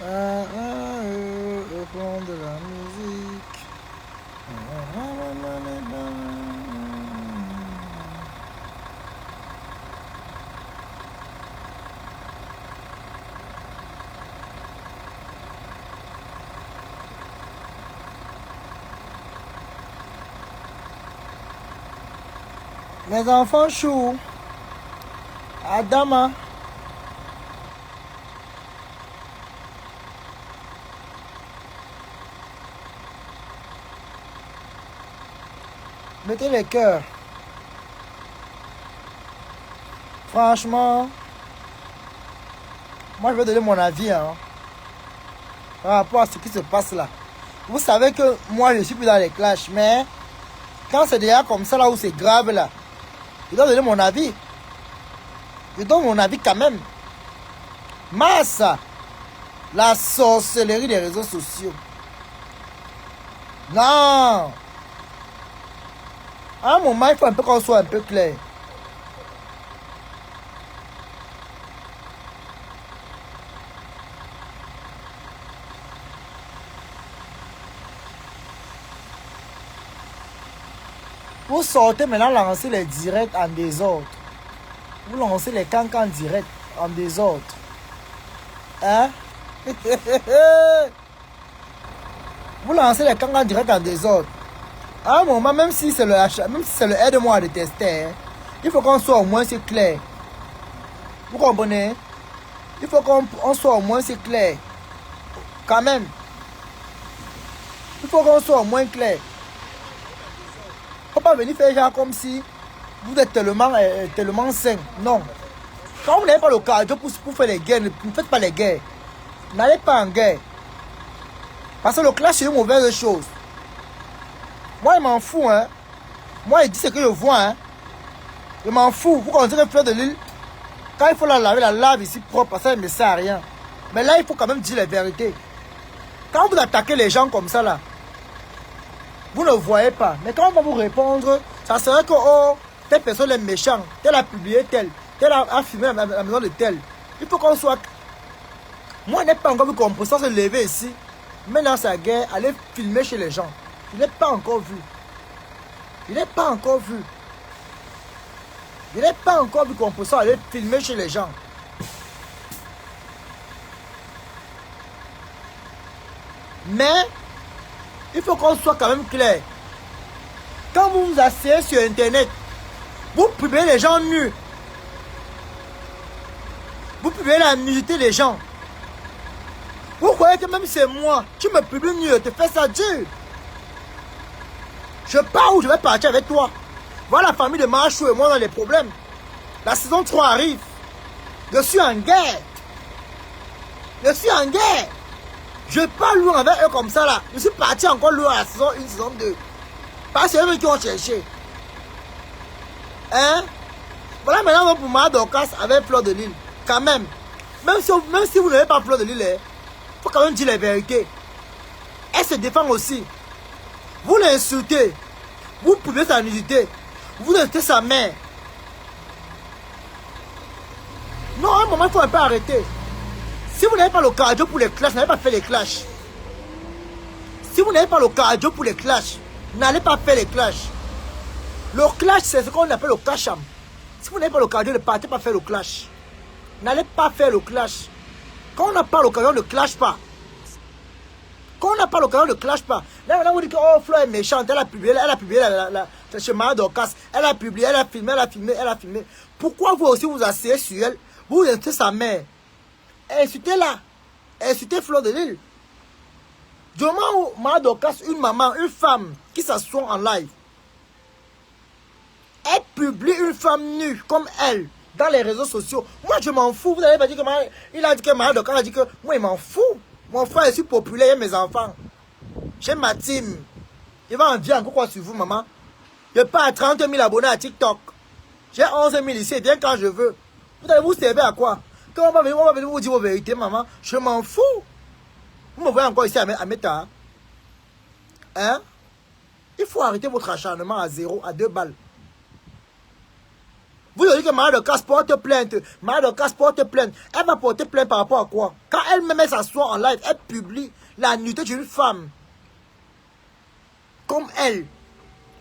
Au fond de la musique. Mes enfants choux, Adama, mettez les cœurs. Franchement, moi je vais donner mon avis par rapport à ce qui se passe là. Vous savez que moi je suis plus dans les clashs, mais quand c'est déjà comme ça là où c'est grave là, je dois donner mon avis. Je donne mon avis quand même. Massa, la sorcellerie des réseaux sociaux. Non. À un moment, il faut un peu qu'on soit un peu clair. Vous sortez maintenant lancer les directs en désordre. Vous lancez les cancans directs en désordre. Hein? Vous lancez les cancans directs en désordre. À un moment, même si c'est le achat, même si c'est le aide-moi à détester, il faut qu'on soit au moins c'est clair. Vous comprenez? Il faut qu'on soit au moins c'est clair. Quand même. Il faut qu'on soit au moins clair. Il ne faut pas venir faire genre comme si vous êtes tellement sain. Non. Quand vous n'avez pas le cardio pour faire les guerres, ne faites pas les guerres. N'allez pas en guerre. Parce que le clash c'est une mauvaise chose. Moi, je m'en fous, hein. Moi, je dis ce que je vois, hein. Je m'en fous. Vous connaissez que Fleur de Lille, quand il faut la laver, la lave ici propre, parce que ça ne me sert à rien. Mais là, il faut quand même dire la vérité. Quand vous attaquez les gens comme ça, là, vous ne voyez pas. Mais quand on va vous répondre, ça serait que, oh, telle personne est méchante, telle a publié tel a filmé la maison de tel. Il faut qu'on soit... Moi, je n'ai pas encore vu qu'on se lever ici, maintenant sa guerre, aller filmer chez les gens. Je n'ai pas encore vu. Je n'ai pas encore vu. Je n'ai pas encore vu qu'on peut aller filmer chez les gens. Mais, il faut qu'on soit quand même clair. Quand vous vous asseyez sur Internet, vous publiez les gens nus. Vous publiez la nudité des gens. Vous croyez que même c'est moi, tu me publies nu, te fais ça dur. Je pars où je vais partir avec toi. Voilà la famille de Marchou et moi dans les problèmes. La saison 3 arrive. Je suis en guerre. Je suis en guerre. Je pars loin avec eux comme ça là. Je suis parti encore loin à la saison 1, saison 2. Parce que c'est eux qui ont cherché. Hein? Voilà maintenant pour ma Dorcas avec Fleur de Lille. Quand même. Même si vous n'avez pas Fleur de Lille, il faut quand même dire la vérité. Elle se défend aussi. Vous l'insultez. Vous pouvez sa nudité. Vous insultez sa mère. Non, à un moment, il faut un peu arrêter. Si vous n'avez pas le cardio pour les clashs, n'allez pas faire les clashs. Si vous n'avez pas le cardio pour les clashs, n'allez pas faire les clashs. Le clash, c'est ce qu'on appelle le cacham. Si vous n'avez pas le cardio, ne partez pas faire le clash. N'allez pas faire le clash. Quand on n'a pas l'occasion, ne clash pas. Quand on n'a pas l'occasion, ne clash pas. Là, vous dites que oh, Flo est méchante, elle a publié chez Mara Dorcas, elle a publié, elle a filmé. Pourquoi vous aussi vous asseyez sur elle, vous insultez sa mère? Insultez-la. Insultez Fleur de Lille. Du moment où Mara Dorcas, une maman, une femme qui s'assoit en live, elle publie une femme nue comme elle dans les réseaux sociaux. Moi, je m'en fous. Vous n'avez pas dit que il a dit que Mara Dorcas a dit que moi, il m'en fout. Mon frère, je suis populaire, mes enfants. J'ai ma team. Il va en dire encore quoi sur vous, maman. Je pars à 30 000 abonnés à TikTok. J'ai 11 000 ici, viens quand je veux. Vous allez vous servir à quoi? Quand on va venir vous dire vos vérités, maman, je m'en fous. Vous me voyez encore ici à Meta. Hein? Il faut arrêter votre acharnement à 0, à 2 balles. Vous dites que Maman Dorcas porte plainte, Maman Dorcas porte plainte, elle va porter plainte par rapport à quoi? Quand elle-même s'assoit en live, elle publie la nudité d'une femme. Comme elle.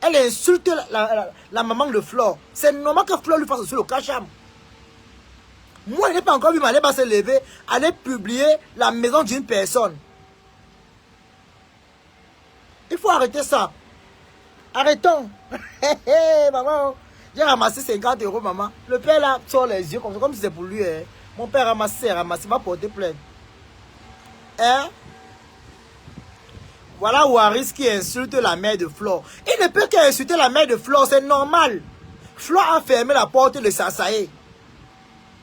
Elle insulte la maman de Flore. C'est normal que Flore lui fasse sur le cacham. Moi, je n'ai pas encore vu Maléba se lever, aller publier la maison d'une personne. Il faut arrêter ça. Arrêtons. Maman, j'ai ramassé 50 €, maman. Le père là sort les yeux comme si c'est pour lui. Hein. Mon père ramassé, va porter plainte. Hein? Voilà Waris qui insulte la mère de Flore. Il ne peut qu'insulter la mère de Flore, c'est normal. Flore a fermé la porte de Sasae.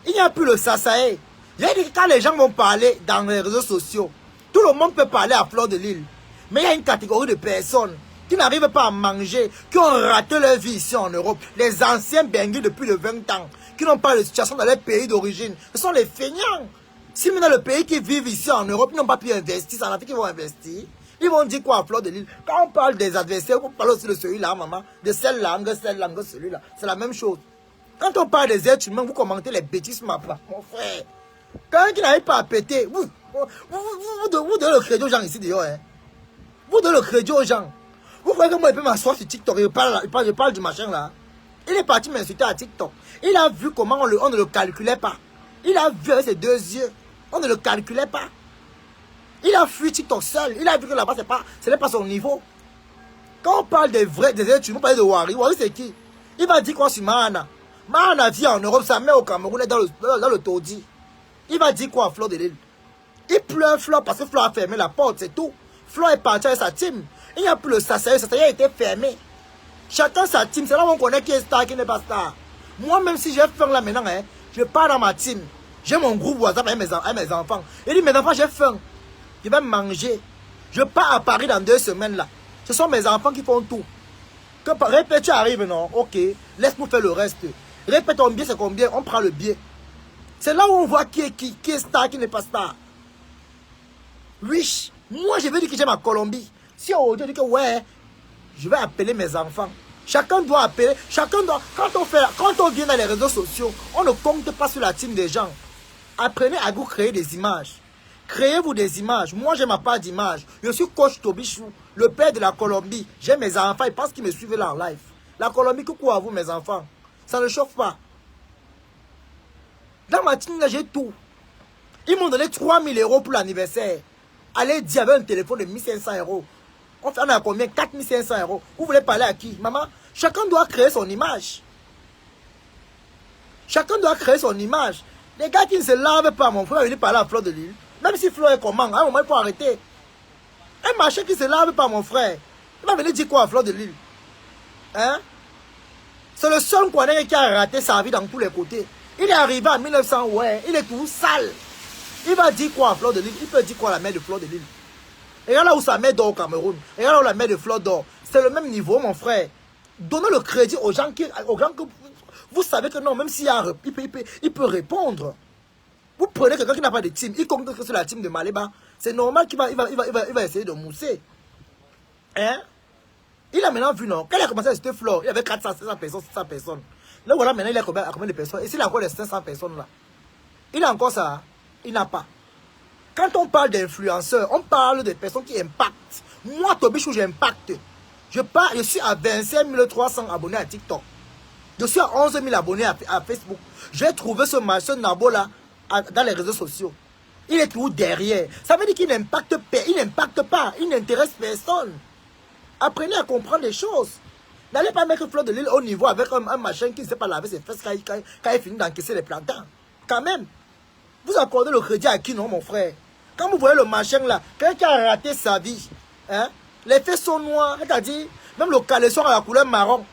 Il n'y a plus le Sasae. J'ai dit que quand les gens vont parler dans les réseaux sociaux, tout le monde peut parler à Fleur de Lille. Mais il y a une catégorie de personnes qui n'arrivent pas à manger, qui ont raté leur vie ici en Europe. Les anciens bengués depuis de 20 ans, qui n'ont pas de situation dans leur pays d'origine. Ce sont les feignants. Si maintenant le pays qui vivent ici en Europe, ils n'ont pas pu investir, c'est en Afrique qu'ils vont investir. Ils vont dire quoi à Fleur de Lille? Quand on parle des adversaires, on parle aussi de celui-là, maman. De celle langue, celui-là. C'est la même chose. Quand on parle des êtres humains, vous commentez les bêtises, mon frère. Quand qui n'arrive pas à péter, vous donnez le crédit aux gens ici dehors. Hein. Vous donnez le crédit aux gens. Vous voyez que moi, il peut m'asseoir sur TikTok et je parle du machin là. Il est parti m'insulter à TikTok. Il a vu comment on ne le calculait pas. Il a vu avec ses deux yeux. On ne le calculait pas. Il a fui TikTok seul. Il a vu que là-bas, ce n'est pas son niveau. Quand on parle des vrais, des êtres humains, on parle de Wari. Wari, c'est qui? Il va dire quoi sur Mahana? Mahana vit en Europe, sa mère au Cameroun est dans le taudis. Il va dire quoi à Fleur de Lille? Il pleure Fleur parce que Fleur a fermé la porte, c'est tout. Fleur est parti avec sa team. Il n'y a plus le Sasaye, a été fermé. Chacun sa team, c'est là où on connaît qui est star, qui n'est pas star. Moi, même si j'ai faim là maintenant, hein, je pars dans ma team. J'ai mon groupe WhatsApp avec mes enfants. Il dit, mes enfants, j'ai faim. Je vais manger. Je pars à Paris dans 2 semaines là. Ce sont mes enfants qui font tout. Que répète, tu arrives, non? Ok, laisse-nous faire le reste. Répète ton billet, c'est combien? On prend le billet. C'est là où on voit qui est star, qui n'est pas star. Oui, moi je veux dire que j'aime ma Colombie. Si on dit que ouais, je vais appeler mes enfants. Chacun doit appeler, quand on vient dans les réseaux sociaux, on ne compte pas sur la team des gens. Apprenez à vous créer des images. Créez-vous des images. Moi, je n'ai pas d'image. Je suis coach Tobichou, le père de la Colombie. J'ai mes enfants, ils pensent qu'ils me suivent là en live. La Colombie, coucou à vous, mes enfants. Ça ne chauffe pas. Dans ma team, j'ai tout. Ils m'ont donné 3 000 € pour l'anniversaire. Allez dire avec un téléphone de 1 500 €. On fait à combien? 4 500 €. Vous voulez parler à qui? Maman, chacun doit créer son image. Chacun doit créer son image. Les gars qui ne se lavent pas, mon frère, venir parler à Fleur de Lille. Même si Fleur est comment, à un moment, il faut arrêter. Un machin qui ne se lave pas, mon frère, il va venir dire quoi à Fleur de Lille? Hein? C'est le seul Kwanais qui a raté sa vie dans tous les côtés. Il est arrivé en 1900, ouais, il est tout sale. Il va dire quoi à Fleur de Lille? Il peut dire quoi à la mère de Fleur de Lille? Et regarde là où sa mère dort au Cameroun. Et regarde là où la mère de Fleur dort. C'est le même niveau, mon frère. Donnez le crédit aux gens que vous savez que non, même s'il y a il peut répondre. Vous prenez quelqu'un qui n'a pas de team, il compte que c'est la team de Maléba. C'est normal qu'il va essayer de mousser. Hein? Il a maintenant vu, non? Quand il a commencé à citer Flore, il y avait 400, 500 personnes, 600 personnes. Là, voilà, maintenant, il a combien de personnes? Et s'il a encore les 500 personnes là, il a encore ça? Il n'a pas. Quand on parle d'influenceurs, on parle de personnes qui impactent. Moi, Tobichou, j'impacte. Je suis à 25 300 abonnés à TikTok. Je suis à 11 000 abonnés à Facebook. J'ai trouvé ce machin Nabo là dans les réseaux sociaux. Il est tout derrière. Ça veut dire qu'il n'impacte pas. Il n'intéresse personne. Apprenez à comprendre les choses. N'allez pas mettre Fleur de Lille au niveau avec un machin qui ne sait pas laver ses fesses quand il finit d'encaisser les plantains. Quand même. Vous accordez le crédit à qui, non, mon frère? Quand vous voyez le machin là, quelqu'un qui a raté sa vie, hein, les fesses sont noires, c'est-à-dire, même le caleçon à la couleur marron.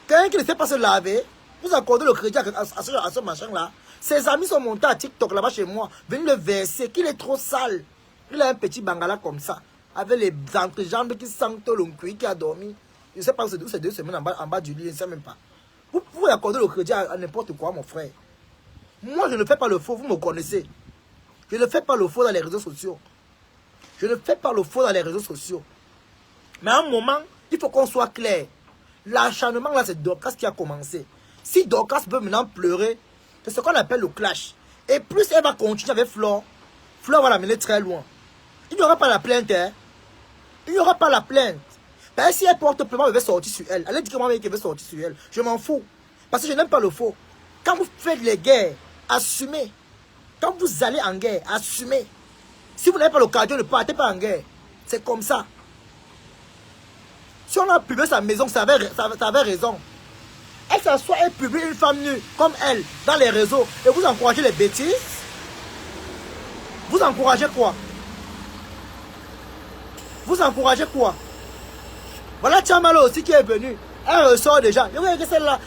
Quelqu'un qui ne sait pas se laver, vous accordez le crédit à ce machin là. Ses amis sont montés à TikTok là-bas chez moi, venus le verser, qu'il est trop sale. Il a un petit bangala comme ça, avec les entrejambes qui sentent le cuir qui a dormi. Je ne sais pas où c'est 2 semaines en bas du lit, je ne sais même pas. Vous accordez le crédit à n'importe quoi, mon frère. Moi, je ne fais pas le faux, vous me connaissez. Je ne fais pas le faux dans les réseaux sociaux. Je ne fais pas le faux dans les réseaux sociaux. Mais à un moment, il faut qu'on soit clair. L'acharnement là, c'est Dorcas qui a commencé. Si Dorcas peut maintenant pleurer, c'est ce qu'on appelle le clash. Et plus elle va continuer avec Flore, Flore va l'amener très loin. Il n'y aura pas la plainte, hein. Il n'y aura pas la plainte. Ben, si elle porte plainte, elle va sortir sur elle. Elle dit que moi, elle veut sortir sur elle. Je m'en fous. Parce que je n'aime pas le faux. Quand vous faites les guerres, assumez. Quand vous allez en guerre, assumez. Si vous n'avez pas l'occasion, ne partez pas en guerre. C'est comme ça. Si on a publié sa maison, ça avait raison. Elle s'assoit et publie une femme nue comme elle dans les réseaux. Et vous encouragez les bêtises. Vous encouragez quoi? Vous encouragez quoi? Voilà Tchamalo aussi qui est venue. Elle ressort déjà. Et vous voyez que celle-là,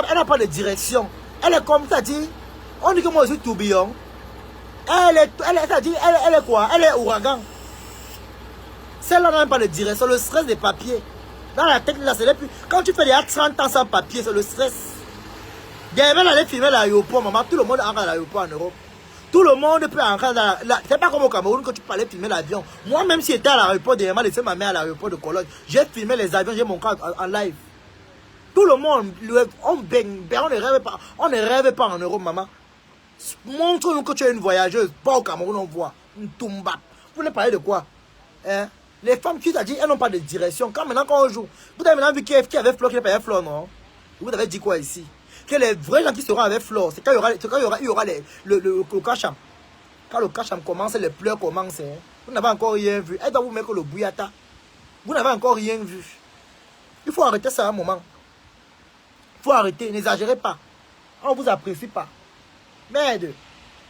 elle n'a pas de direction. Elle est comme ça dit. On dit que moi je suis tourbillon. Elle est quoi? Elle est ouragan. Celle-là n'a même pas de direction. Le stress des papiers. Dans la tête, là, c'est depuis. Quand tu fais déjà 30 ans sans papier, c'est le stress. Gaël allait filmer l'aéroport, maman. Tout le monde entre à l'aéroport en Europe. Tout le monde peut entrer dans la... C'est pas comme au Cameroun que tu parlais filmer l'avion. Moi, même si j'étais à l'aéroport, dernièrement, laissé ma mère à l'aéroport de Cologne. J'ai filmé les avions, j'ai mon cas en live. Tout le monde, on baigne, on ne rêve pas. On ne rêve pas en Europe, maman. Montre-nous que tu es une voyageuse. Pas au Cameroun, on voit. Une tumba. Vous voulez parler de quoi? Hein? Les femmes qui t'ont dit, elles n'ont pas de direction. Quand on joue, vous avez maintenant vu qui avait Flore, qui n'a pas avec Flore, non? Vous avez dit quoi ici? Que les vrais gens qui seront avec Flore, c'est quand il y aura le cacham. Quand le cacham commence, les pleurs commencent. Hein? Vous n'avez encore rien vu. Elle doit vous mettre le bouillata. Vous n'avez encore rien vu. Il faut arrêter ça à un moment. Il faut arrêter, n'exagérez pas. On ne vous apprécie pas. Merde.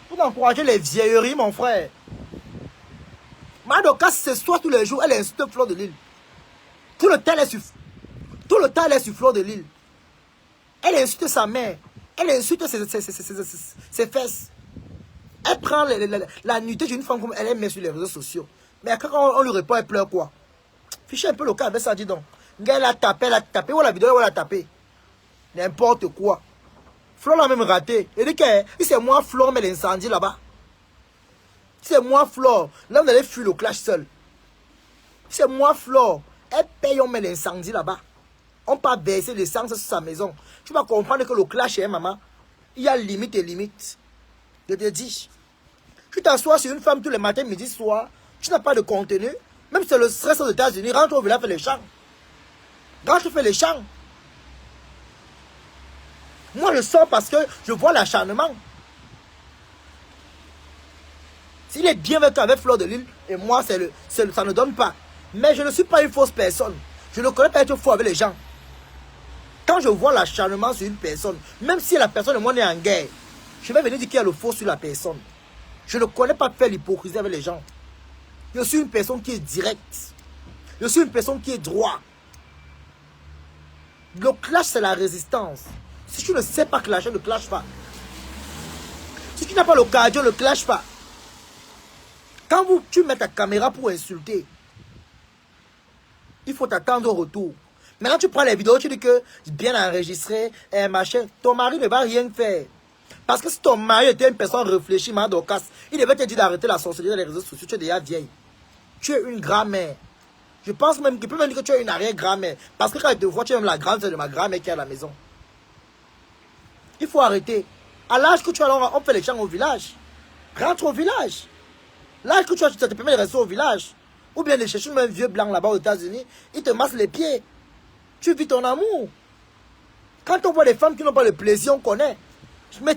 Vous encouragez les vieilleries, mon frère. Madoka, ce soir, tous les jours, elle insulte Flore de Lille. Tout le temps, elle est sur Flore de Lille. Elle insulte sa mère. Elle insulte ses fesses. Elle prend la nudité d'une femme comme elle met sur les réseaux sociaux. Mais quand on lui répond, elle pleure quoi? Fichez un peu le cas avec ça, dis donc. Elle a tapé. Ou la vidéo, elle a tapé. N'importe quoi. Flore l'a même raté. Il dit que c'est moi, Flore, mais l'incendie là-bas. C'est moi, Flore. Là, vous allez fuir le clash seul. C'est moi, Flore. Elle paye, on met l'incendie là-bas. On peut verser l'essence sur sa maison. Tu vas comprendre que le clash est, maman. Il y a limite et limite. Je te dis. Tu t'assois sur une femme tous les matins, midi, soir. Tu n'as pas de contenu. Même si c'est le stress aux États-Unis, rentre au village, fais les champs. Rentre, fais les champs. Moi, je sors parce que je vois l'acharnement. S'il est bien avec Flore de Lille, et moi, ça ne donne pas. Mais je ne suis pas une fausse personne. Je ne connais pas être faux avec les gens. Quand je vois l'acharnement sur une personne, même si la personne et moi on est en guerre, je vais venir dire qu'il y a le faux sur la personne. Je ne connais pas faire l'hypocrisie avec les gens. Je suis une personne qui est directe. Je suis une personne qui est droite. Le clash, c'est la résistance. Si tu ne sais pas clasher, ne clash pas. Si tu n'as pas l'occasion, ne clash pas. Quand tu mets ta caméra pour insulter, il faut t'attendre au retour. Maintenant, tu prends les vidéos, tu dis que bien enregistré, machin. Ton mari ne va rien faire. Parce que si ton mari était une personne réfléchie, Dorcas, il devait te dire d'arrêter la sorcellerie dans les réseaux sociaux. Tu es déjà vieille. Tu es une grand-mère. Je pense même qu'il peut même dire que tu es une arrière-grand-mère. Parce que quand il te voit, tu es même la grande-sœur de ma grand-mère qui est à la maison. Il faut arrêter. À l'âge que tu as, on fait les champs au village. Rentre au village. L'âge que tu as, ça te permet de rester au village. Ou bien de chercher un vieux blanc là-bas aux États-Unis. Il te masse les pieds. Tu vis ton amour. Quand on voit des femmes qui n'ont pas le plaisir, on connaît. Mais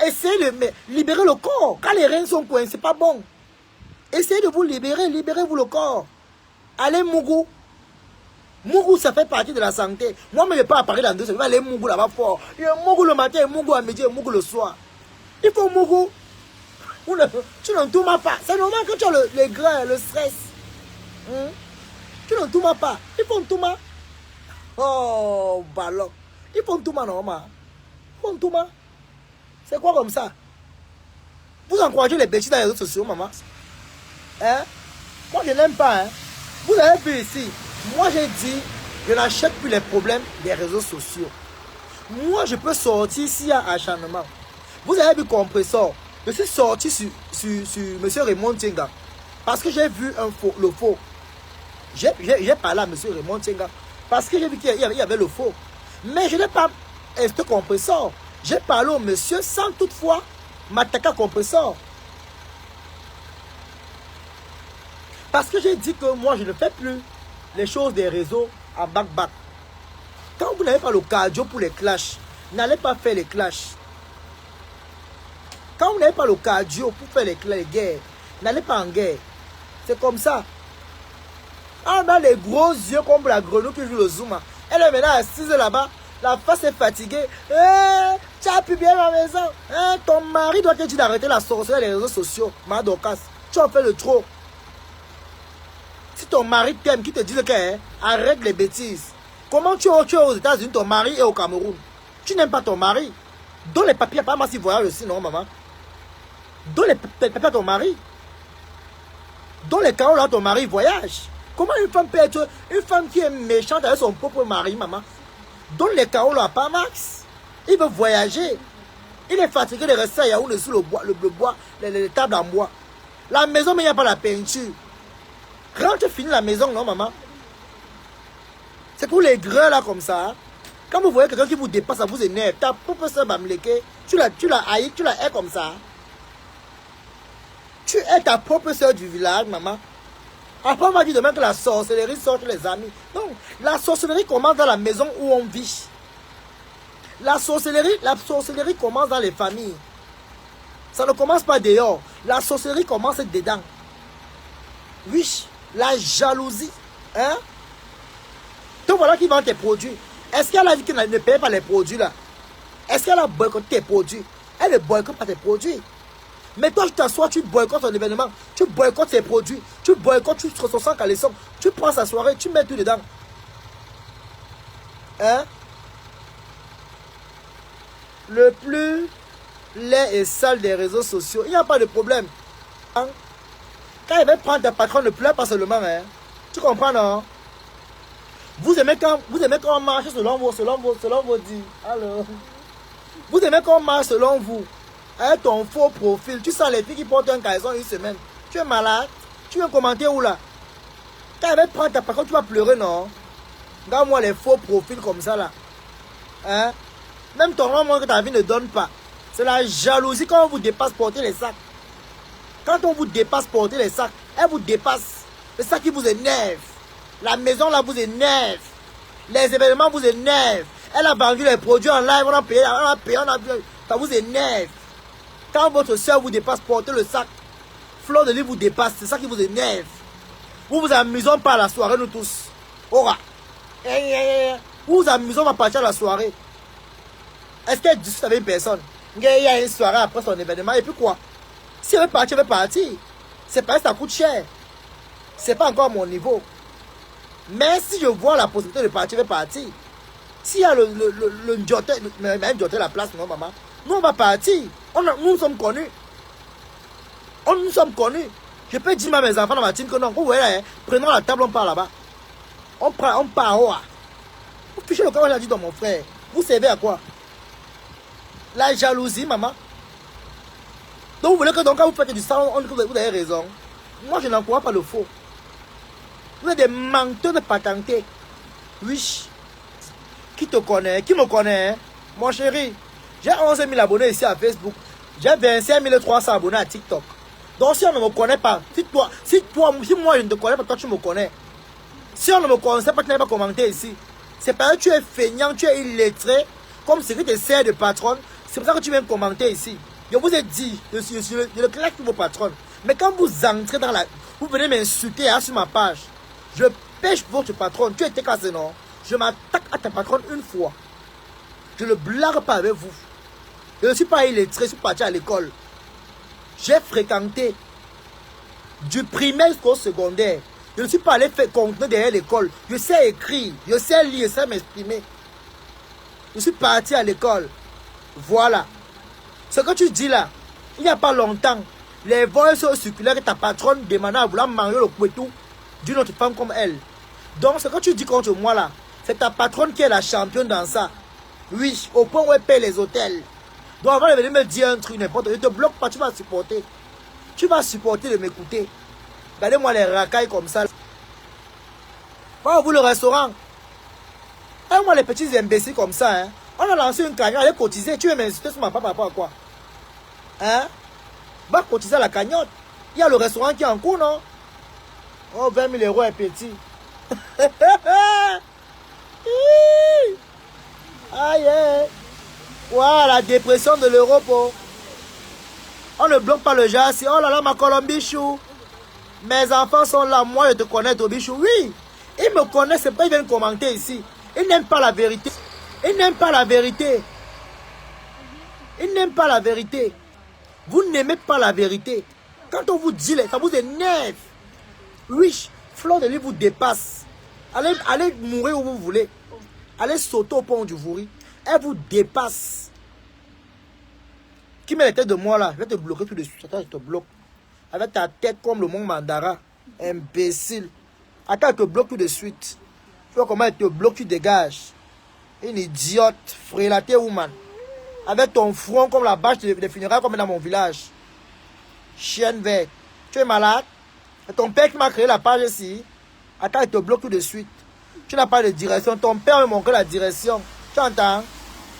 essayez de libérer le corps. Quand les reins sont coincés, c'est pas bon. Essayez de vous libérer. Libérez-vous le corps. Allez Mougou. Mougou, ça fait partie de la santé. Moi, je ne vais pas à Paris dans 2 semaines. Je vais aller Mougou là-bas fort. Il y a Mougou le matin, Mougou à midi, Mougou le soir. Il faut Mougou. Tu n'en tournes pas. C'est normal que tu as le grain, le stress. Tu n'en tournes pas. Il faut un tourment. Oh, ballon. Il faut un tourment normal. Il faut un tourment. C'est quoi comme ça? Vous encouragez les bêtises dans les réseaux sociaux, maman. Hein? Moi, je n'aime pas. Hein? Vous avez vu ici. Moi, j'ai dit, je n'achète plus les problèmes des réseaux sociaux. Moi, je peux sortir s'il y a acharnement. Vous avez vu Compressor. Je suis sorti sur M. Raymond Tienga. Parce que j'ai vu le faux. J'ai parlé à M. Raymond Tienga. Parce que j'ai vu qu'il y avait le faux. Mais je n'ai pas et ce compresseur. J'ai parlé au monsieur sans toutefois m'attaquer à compresseur. Parce que j'ai dit que moi, je ne fais plus les choses des réseaux en back-back. Quand vous n'avez pas le cardio pour les clashs, n'allez pas faire les clashs. Quand vous n'avez pas le cardio pour faire les guerres, n'allez pas en guerre. C'est comme ça. On a les gros yeux comme la grenouille qui joue le zoom. Elle est maintenant assise là-bas. La face est fatiguée. Tu as publié ma maison. Ton mari doit te dire d'arrêter la sorcellerie des réseaux sociaux. Madokas, tu en fais le trop. Si ton mari t'aime, qui te dit que arrête les bêtises. Comment tu es aux États-Unis, ton mari est au Cameroun? Tu n'aimes pas ton mari. Donne les papiers, pas moi si voyage aussi, non, maman. Donne les papiers à ton mari. Donne les carreaux à ton mari voyage. Comment une femme peut être une femme qui est méchante avec son propre mari, maman? Donne les carreaux à pas Max. Il veut voyager. Il est fatigué de rester à Yaoundé sous le bois, les tables en bois. La maison, mais il n'y a pas la peinture. Rentre, finis la maison, non, maman? C'est pour les grains là comme ça. Quand vous voyez quelqu'un qui vous dépasse, ça vous énerve. Ta propre soeur Bamleke, tu la haïs, tu la hais comme ça. Tu es ta propre soeur du village, maman. Après, on m'a dit demain que la sorcellerie sort les amis. Non, la sorcellerie commence dans la maison où on vit. La sorcellerie commence dans les familles. Ça ne commence pas dehors. La sorcellerie commence dedans. Oui, la jalousie. Hein? Donc voilà qui vend tes produits. Est-ce qu'elle a dit qu'elle ne paye pas les produits là? Est-ce qu'elle a boycotté tes produits? Elle ne boycotte pas tes produits. Mais toi, tu t'assois, tu boycottes ton événement, tu boycottes ses produits, tu boycottes, tu te sens caleçon, tu prends sa soirée, tu mets tout dedans. Hein? Le plus laid et sale des réseaux sociaux, il n'y a pas de problème. Hein? Quand il va prendre ta patronne, ne pleure pas seulement. Hein? Tu comprends, non? Vous aimez quand on marche selon vos dits. Alors, vous aimez quand on marche selon vous. Avec ton faux profil, tu sens les filles qui portent un caleçon une semaine. Tu es malade. Tu viens commenter où là? Quand elle va prendre ta parole, tu vas pleurer, non? Regarde-moi les faux profils comme ça là. Hein? Même ton nom que ta vie ne donne pas. C'est la jalousie quand on vous dépasse porter les sacs. Quand on vous dépasse porter les sacs, elle vous dépasse. C'est ça qui vous énerve. La maison là vous énerve. Les événements vous énervent. Elle a vendu les produits en live, on a payé, ça vous énerve. Quand votre soeur vous dépasse, portez le sac. Fleur de Lys vous dépasse, c'est ça qui vous énerve. Vous vous amusons pas à la soirée, nous tous. Aura. Vous vous amusons à partir à la soirée. Est-ce qu'elle discute avec une personne? Il y a une soirée après son événement, et puis quoi? Si elle veut partir, elle veut partir. C'est pas ça coûte cher. C'est pas encore mon niveau. Mais si je vois la possibilité de partir, je vais partir. S'il y a le Ndjoté, même Ndjoté la place, non, maman. Nous, on va partir. Nous sommes connus. Nous sommes connus. Je peux dire à mes enfants dans ma team que non, vous voyez, prenons la table, on part là-bas. On part où? Vous fichez le cas, on l'a dit dans mon frère. Vous servez à quoi? La jalousie, maman. Donc vous voulez que donc, quand vous faites du sang, on dit que vous avez raison. Moi, je n'encourage pas le faux. Vous êtes des menteurs de patentés. Oui. Qui te connaît? Qui me connaît? Mon chéri, j'ai 11 000 abonnés ici à Facebook. J'ai 25 300 abonnés à TikTok. Donc si on ne me connaît pas, si moi je ne te connais pas, toi tu me connais. Si on ne me connaît pas, tu n'as pas commenté ici. C'est parce que tu es feignant, tu es illettré, comme ce que tu sers de patronne. C'est pour ça que tu viens commenter ici. Je vous ai dit, je le claque pour vos patronnes. Mais quand vous entrez dans la... Vous venez m'insulter sur ma page. Je pêche votre patronne. Tu étais cassé, non? Je m'attaque à ta patronne une fois. Je ne blague pas avec vous. Je ne suis pas illettré, je suis parti à l'école. J'ai fréquenté du primaire jusqu'au secondaire. Je ne suis pas allé faire contenu derrière l'école. Je sais écrire, je sais lire, je sais m'exprimer. Je suis parti à l'école. Voilà. Ce que tu dis là, il n'y a pas longtemps, les voix sont circulaires que ta patronne demandait à vouloir manger le couteau d'une autre femme comme elle. Donc ce que tu dis contre moi là, c'est ta patronne qui est la championne dans ça. Oui, au point où elle paie les hôtels. Donc avant de venir me dire un truc, n'importe quoi, je ne te bloque pas, tu vas supporter. Tu vas supporter de m'écouter. Regardez-moi les racailles comme ça. Va au bout le restaurant. Et moi les petits imbéciles comme ça, hein. On a lancé une cagnotte, allez cotiser. Tu veux m'insulter sur ma part par rapport à quoi? Hein? Va cotiser à la cagnotte. Il y a le restaurant qui est en cours, non? Oh, 20 000 euros est petit. Aïe, voilà la dépression de l'Europe. Oh. On ne bloque pas le jazz. Oh là là, ma Colombichou. Mes enfants sont là. Moi, je te connais, Tobichou. Oui, ils me connaissent. C'est pas ils viennent commenter ici. Ils n'aiment pas la vérité. Ils n'aiment pas la vérité. Ils n'aiment pas la vérité. Vous n'aimez pas la vérité. Quand on vous dit, ça vous énerve. Oui, Fleur de Lys vous dépasse. Allez mourir où vous voulez. Allez sauter au pont du Vouri. Elle vous dépasse. Qui met la tête de moi là? Je vais te bloquer tout de suite. Attends, je te bloque. Avec ta tête comme le monde Mandara. Imbécile. Attends, je te bloque tout de suite. Tu vois comment elle te bloque, tu dégages. Une idiote, frélatée woman. Avec ton front comme la bâche des funérailles comme dans mon village. Chienne verte. Tu es malade? Et ton père qui m'a créé la page ici. Attends, il te bloque tout de suite. Tu n'as pas de direction. Ton père m'a montré la direction. Tu entends?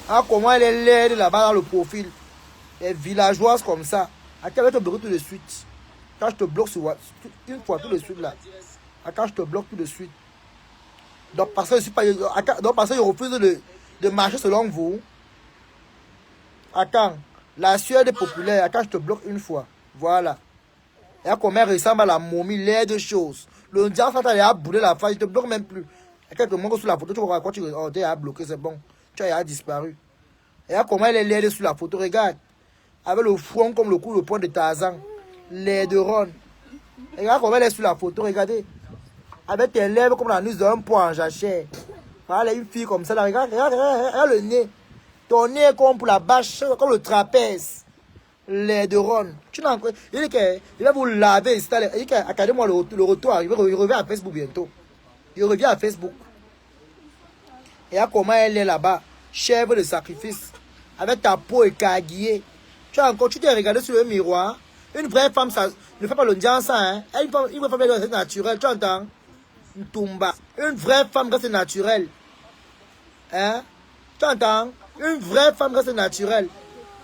Ah, comment elle est laide là-bas dans le profil. Les villageoises comme ça. Attends, je vais te bloquer tout de suite. Quand je te bloque sur une fois tout de suite là. Attends, je te bloque tout de suite. Donc parce que je suis pas. Donc parce que je refuse de marcher selon vous. Attends. La Suède est populaire. Attends, je te bloque une fois. Voilà. Et comment elle ressemble à la momie, l'air de choses. Le diable s'entend à bouler la face, je te bloque même plus. Et quand tu me montres sur la photo, tu vois quoi tu as bloqué, c'est bon. Tu as disparu. Et comment elle est laide sur la photo, regarde. Avec le front comme le cou, le poing de Tarzan. L'air de Ron. Regarde comment elle est sur la photo, regardez. Avec tes lèvres comme la nuit d'un poing en jachère. Voilà, une fille comme ça, là, regarde le nez. Ton nez est comme pour la bâche, comme le trapèze. Les de Ron. Tu n'as encore. Il dit qu'il va vous laver. Il dit qu'accordez-moi le retour. Il revient à Facebook bientôt. Il revient à Facebook. Et à comment elle est là-bas. Chèvre de sacrifice. Avec ta peau écarguillée. Tu as encore. Tu t'es regardé sur le miroir. Une vraie femme, ça ne fait pas le diable, ça. Hein? Une vraie femme, c'est naturel. Tu entends? Une tumba. Une vraie femme, c'est naturel. Hein? Tu entends? Une vraie femme, c'est naturel.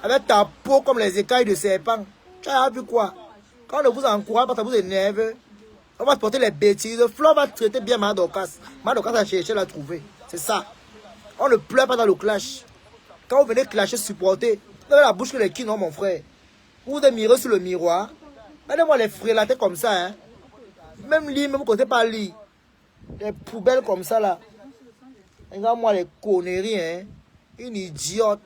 Avec ta peau comme les écailles de serpent. Tu as vu quoi? Quand on vous encourage, parce que ça vous énerve, on va se porter les bêtises. Fleur va traiter bien Madokas. Madokas a cherché à la trouver. C'est ça. On ne pleure pas dans le clash. Quand vous venez clasher, supporter, vous avez la bouche que les quinois, mon frère. Vous vous mirez sur le miroir. Regardez-moi les frélatés comme ça. Hein. Même lit, même côté pas lit. Des poubelles comme ça là. Regarde-moi les conneries. Hein. Une idiote.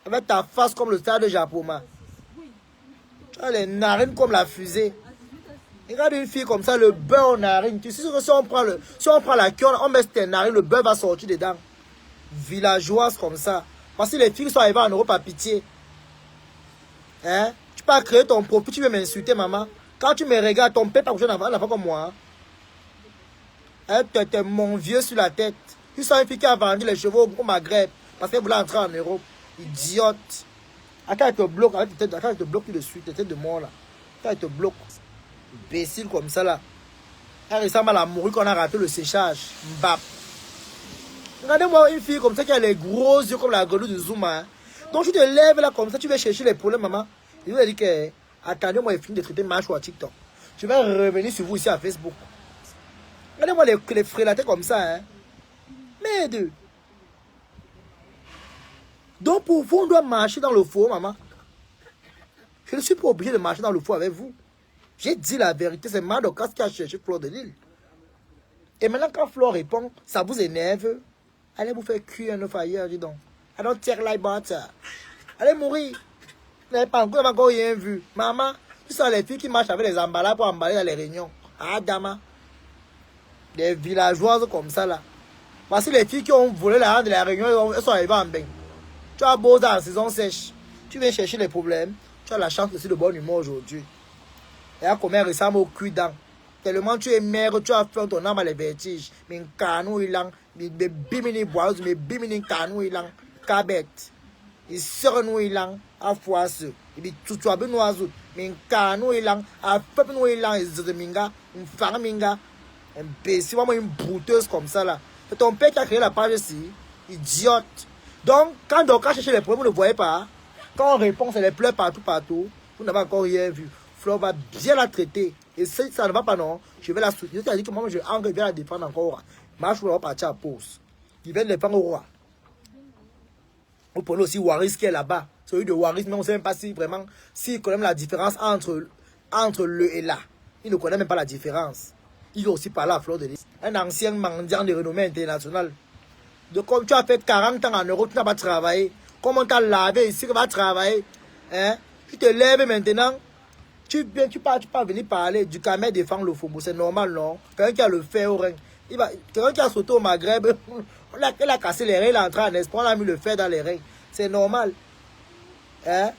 Avec ta face comme le stade de Japoma. Tu as les narines comme la fusée. Regarde une fille comme ça, le beurre aux narines. Tu sais que si on prend la queue, on met tes narines, le beurre va sortir dedans. Villageoise comme ça. Parce que les filles sont arrivées en Europe à pitié. Hein? Tu peux créer ton profil, tu veux m'insulter, maman. Quand tu me regardes, ton père pas couché dans la comme moi. Hein? Tu es mon vieux sur la tête. Tu sens une fille qui a vendu les chevaux au Maghreb. Parce qu'elle voulait entrer en Europe. Idiote. Attends, elle te bloque. Attends, elle te bloque tout de suite. Tête de mort là. Attends, elle te bloque. Imbécile comme ça là. Elle ressemble à la morue qu'on a raté le séchage. Mbap. Regardez-moi une fille comme ça qui a les gros yeux comme la grenouille de Zuma. Hein. Donc tu te lèves là comme ça, tu vas chercher les problèmes, maman. Il lui a dit que attendez-moi, il finit de traiter Macho à TikTok. Je vais revenir sur vous ici à Facebook. Regardez-moi les frélatés comme ça. Hein. Merde. Donc pour vous, on doit marcher dans le faux, maman. Je ne suis pas obligé de marcher dans le faux avec vous. J'ai dit la vérité, c'est Madokas qui a cherché Fleur de Lys. Et maintenant, quand Fleur répond, ça vous énerve. Allez vous faire cuire un œuf ailleurs, dis donc. I don't take like butter. Allez mourir. Vous n'avez pas encore rien vu. Maman, tu sais les filles qui marchent avec les emballages pour emballer dans les réunions. Ah, dama. Des villageoises comme ça, là. Parce que les filles qui ont volé la rente de la réunion, elles sont arrivées en bain. Tu as beau dans la saison sèche. Tu viens chercher les problèmes. Tu as la chance de de bonne humeur aujourd'hui. Et à comment elle ressemble au cul dent. Tellement tu es mère, tu as fait ton âme à les vertiges. Mais canou il lang, mais bimini boise, mais bimini canou il lang, cabet. Il sort nous il lang, à foisse. Et puis tout as bien oiseau. Mais canou il lang, à peuple nous il lang, et zeminga, une femme minga. Un imbécile, vraiment une brouteuse comme ça là. C'est ton père qui a créé la page ici. Idiote. Donc, quand Dorcas cherchait les problèmes, vous ne voyez pas. Quand on répond, c'est les pleurs partout, partout. Vous n'avez encore rien vu. Flo va bien la traiter. Et si ça ne va pas, non, je vais la soutenir. C'est-à-dire que moi, je vais la défendre encore. Marche, on va partir à pause. Il va défendre au roi. Vous prenez aussi Waris qui est là-bas. Celui de Waris, mais on ne sait même pas si vraiment, s'il connaît la différence entre le et là. Il ne connaît même pas la différence. Il est aussi par là à Fleur de Lys. Un ancien mendiant de renommée internationale. Donc, comme tu as fait 40 ans en Europe, tu n'as pas travaillé. Comme on t'a lavé ici, tu vas travailler. Hein? Tu te lèves maintenant. Tu peux venir parler du Camet défendre le Faubourg. C'est normal, non? Quelqu'un qui a le fer au règne. Quelqu'un qui a sauté au Maghreb, il a cassé les reins, il est entré en espoir, on a mis le fer dans les reins. C'est normal. Hein?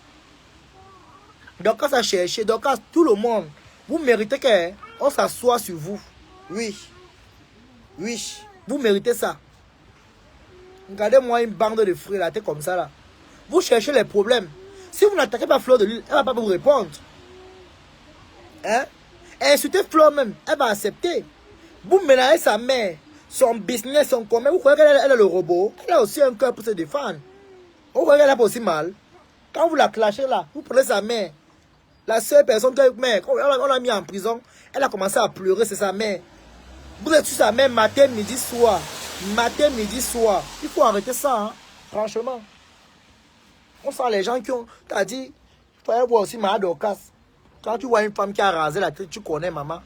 Donc, quand ça cherche, donc, tout le monde, vous méritez qu'on s'assoie sur vous. Oui. Oui. Vous méritez ça. Regardez-moi une bande de fruits la tête comme ça là. Vous cherchez les problèmes. Si vous n'attaquez pas Fleur de Lys, elle ne va pas vous répondre. Hein? Insultez Fleur même, elle va accepter. Vous menacez sa mère, son business, son commerce. Vous croyez qu'elle est le robot? Elle a aussi un cœur pour se défendre. Vous croyez qu'elle a pas aussi mal? Quand vous la clashez là, vous prenez sa mère. La seule personne on l'a mis en prison, elle a commencé à pleurer, c'est sa mère. Vous êtes sur sa mère matin, midi, soir. Matin, midi, soir. Il faut arrêter ça, hein? Franchement. On sent les gens qui ont... T'as dit, il faut voir aussi Mama Dorcas. Quand tu vois une femme qui a rasé la tête, tu connais maman.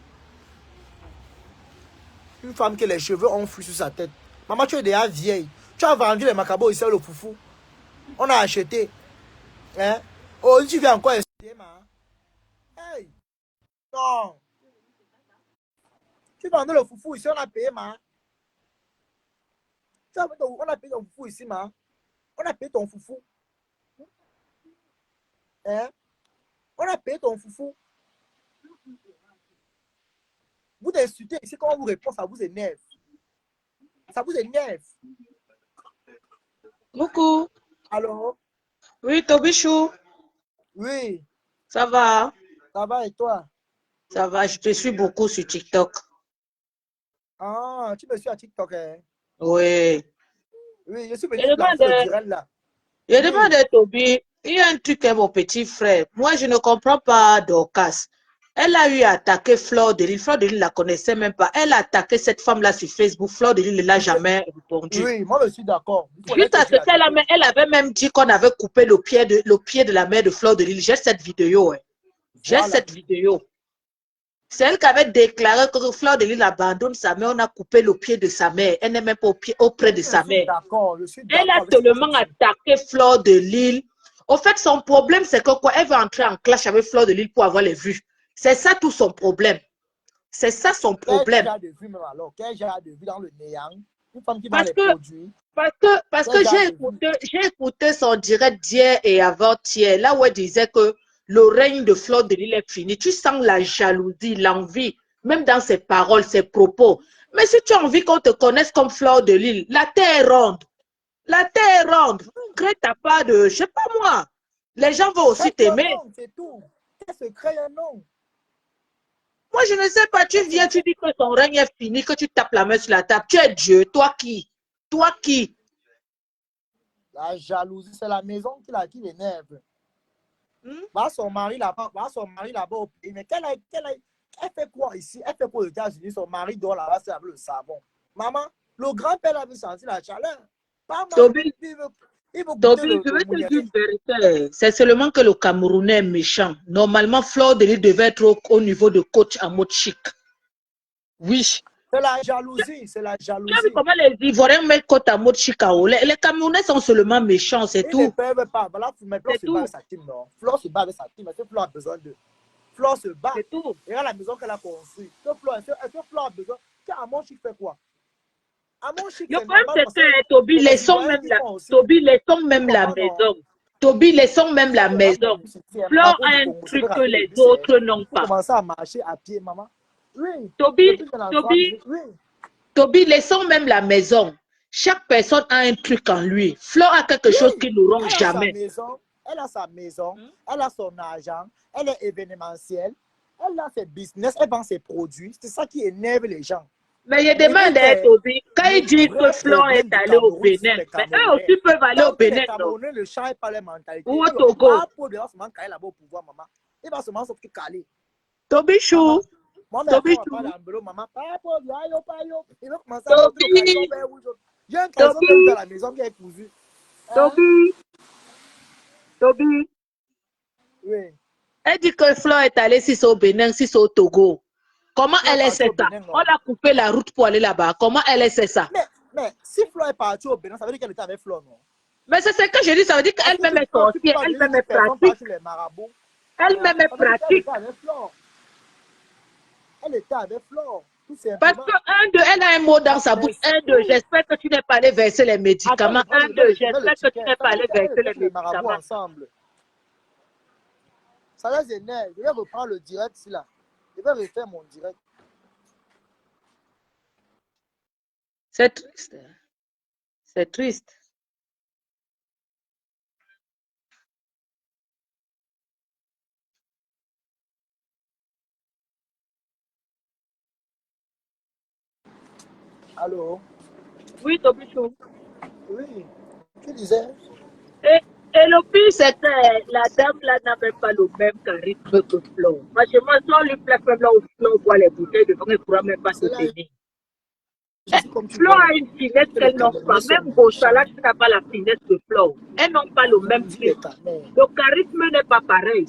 Une femme qui a les cheveux ont fui sur sa tête. Maman, tu es déjà vieille. Tu as vendu les macabos ici, le foufou. On a acheté. Hein? Oh, tu viens encore essayer, maman. Hey! Non! Tu vendais le foufou ici, on a payé, maman. On a payé ton foufou ici, maman. On a payé ton foufou. Hein? On a payé ton foufou. Vous insultez ici, quand on vous répond, ça vous énerve. Ça vous énerve. Coucou. Alors? Oui, Tobichou. Oui. Ça va? Ça va et toi? Ça va, je te suis beaucoup sur TikTok. Ah, tu me suis à TikTok, hein? Oui. Oui, je suis venu Je demande, lancer le direct là. je Oui. demande à Toby, il y a un truc avec mon petit frère. Moi, je ne comprends pas Dorcas. Elle a eu à attaquer Fleur de Lys. Fleur de Lys ne la connaissait même pas. Elle a attaqué cette femme-là sur Facebook. Fleur de Lys ne l'a jamais répondu. Oui, moi je suis d'accord. Juste à ce qu'elle avait même dit qu'on avait coupé le pied de la mère de Fleur de Lys. J'ai cette vidéo. Hein. J'ai Voilà. cette vidéo. C'est elle qui avait déclaré que Fleur de Lys abandonne sa mère. On a coupé le pied de sa mère. Elle n'est même pas auprès de sa mère. Je suis Elle a d'accord. seulement attaqué Fleur de Lys. Au fait, son problème, c'est que quoi? Elle veut entrer en clash avec Fleur de Lys pour avoir les vues. C'est ça tout son problème. C'est ça son problème. Quel genre de vue même alors? Quel genre de vue dans le néant? Une femme qui vend les produits. Parce que j'ai écouté son direct d'hier et avant-hier, là où elle disait que le règne de Fleur de Lys est fini. Tu sens la jalousie, l'envie, même dans ses paroles, ses propos. Mais si tu as envie qu'on te connaisse comme Fleur de Lys, la terre est ronde. La terre est ronde. Regrette t'as pas de... Je sais pas moi. Les gens vont aussi t'aimer. C'est tout. Qu'est-ce que crée un nom? Moi, je ne sais pas. Tu viens, tu dis que ton règne est fini, que tu tapes la main sur la table. Tu es Dieu. Toi qui? Toi qui? La jalousie, c'est la maison qui l'énerve. Va son mari là-bas au pays. Mais elle fait quoi ici? Elle fait quoi aux États-Unis? Son mari dort là-bas, c'est avec le savon. Maman, le grand-père avait senti la chaleur. Toby, je vais te dire une vérité. C'est seulement que le Camerounais est méchant. Normalement, Fleur de Lys devait être au niveau de coach en mode chic. Oui. C'est la jalousie, c'est la jalousie. Tu as vu comment les Ivoiriens mettent côte à mode chic à haut? Les Camerounais sont seulement méchants, c'est tout. Ils ne peuvent pas. Voilà, mais Fleur se bat avec sa team, non? Fleur se bat avec sa team, parce que Fleur a besoin d'eux. Fleur se bat. C'est tout. Regarde la maison qu'elle a construite. Est-ce que Fleur a besoin? À mon chic fait quoi? À mon chic, le problème, c'est que Toby, laissons même la maison. Toby, laissons même la maison. Fleur a un truc que les autres n'ont pas. Commencer à marcher à pied, maman. Oui. Toby, laissons même la maison. Chaque personne a un truc en lui. Fleur a quelque chose qu'ils n'auront jamais. Elle a sa maison, elle a son argent, elle est événementielle, elle a ses business, elle vend ses produits. C'est ça qui énerve les gens. Mais je demande à Toby, quand il dit que Flon est allé au Bénin, mais eux aussi peuvent aller au Bénin, non? Camerounais ne changent pas les mentalités. Ou au Togo. Il va seulement se caler. Toby Chou. Toby Chou. Il y a un caleçon dans la maison qui est cousu. Toby. Oui. Elle dit que Flon est allé si c'est au Bénin, si c'est au Togo. Comment elle sait ça? On a coupé la route pour aller là-bas. Comment elle sait ça? Mais si Flo est partie au Bénin, ça veut dire qu'elle était avec Flo, non? Mais c'est ce que je dis, ça veut dire qu'elle-même est sorcière, elle-même est pratique. Elle-même est pratique. Elle était avec Flo. Parce qu'un de, elle a un mot dans sa bouche. Un de, j'espère que tu n'es pas allé verser les médicaments. Un de, j'espère que tu n'es pas allé verser les médicaments. Ensemble. Ça les énerve. Je vais reprendre le direct ici là. Je vais refaire mon direct. C'est triste. C'est triste. Allô? Oui, Tobichou. Oui. Tu disais? Et le pire, c'est que la dame là n'a même pas le même charisme que Flo. Franchement, si on lui plaît comme là où Flo voit les bouteilles devant, il ne pourra même pas se tenir. Flo a une finesse qu'elle n'a pas. Même Gosala, tu n'as pas la finesse de Flo. Elles n'ont pas le même style. Le charisme n'est pas pareil.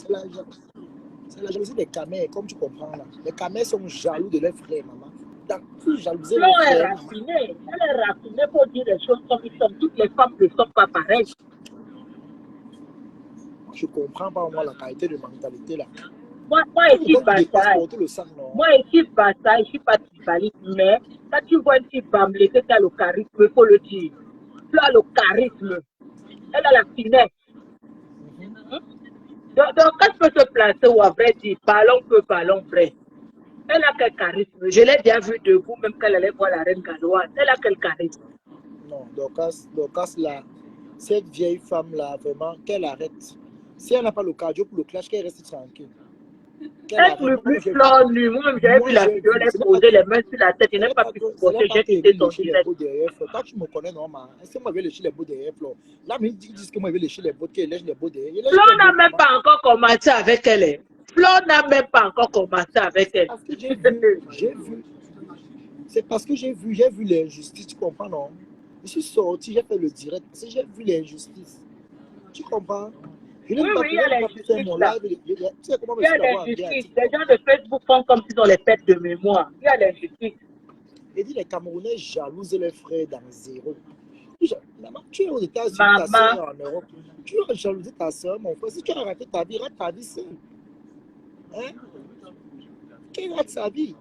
C'est la jalousie des camés, comme tu comprends là. Les camés sont jaloux de leurs frères, maman. Flo est raffinée. Elle est raffinée pour dire les choses comme ils sont. Toutes les femmes ne sont pas pareilles. Je comprends pas moi la qualité de mentalité là. Moi ici, Bataille. Moi ici, Bataille, je ne suis pas tribaliste, mais quand tu vois une fille bamblée, qui a le charisme, il faut le dire. Tu as le charisme. Elle a la finesse. Donc, quand je peux se placer ou à vrai dire, ballon peu, ballon vrai. Elle a quel charisme. Je l'ai bien vu debout, même quand elle allait voir la reine galloise. Elle a quel charisme. Non, Dorcas là, cette vieille femme là, vraiment, qu'elle arrête. Si elle n'a pas le cardio pour le clash, qu'elle reste tranquille. Elle me plus flore nu. Moi, j'avais vu la vidéo, elle a posé les mains sur la tête. Je n'ai pas pu supporter, j'ai quitté son direct. Toi, tu me connais normal. Est-ce que moi, je vais lécher les beaux derrière, Flo? Là, ils disent que moi, je vais lécher les beaux, qu'elle lèche les beaux derrière. Flo n'a même pas encore commencé avec elle. Flo n'a même pas encore commencé avec elle. Parce que j'ai vu. C'est parce que j'ai vu l'injustice, tu comprends, non? Je suis sorti, j'ai fait le direct, parce que j'ai vu l'injustice. Tu comprends? Oui, il y a l'injustice là. Il y a l'injustice. Les gens de Facebook font comme s'ils ont les têtes de mémoire. Il y a l'injustice. Et dit les Camerounais jalousent leurs frères dans zéro. Maman, tu es aux États-Unis, ta soeur en Europe. Tu as jalousé ta soeur, mon frère. Si tu as raté ta vie, rate ta vie seule. Hein? Qui rate sa vie?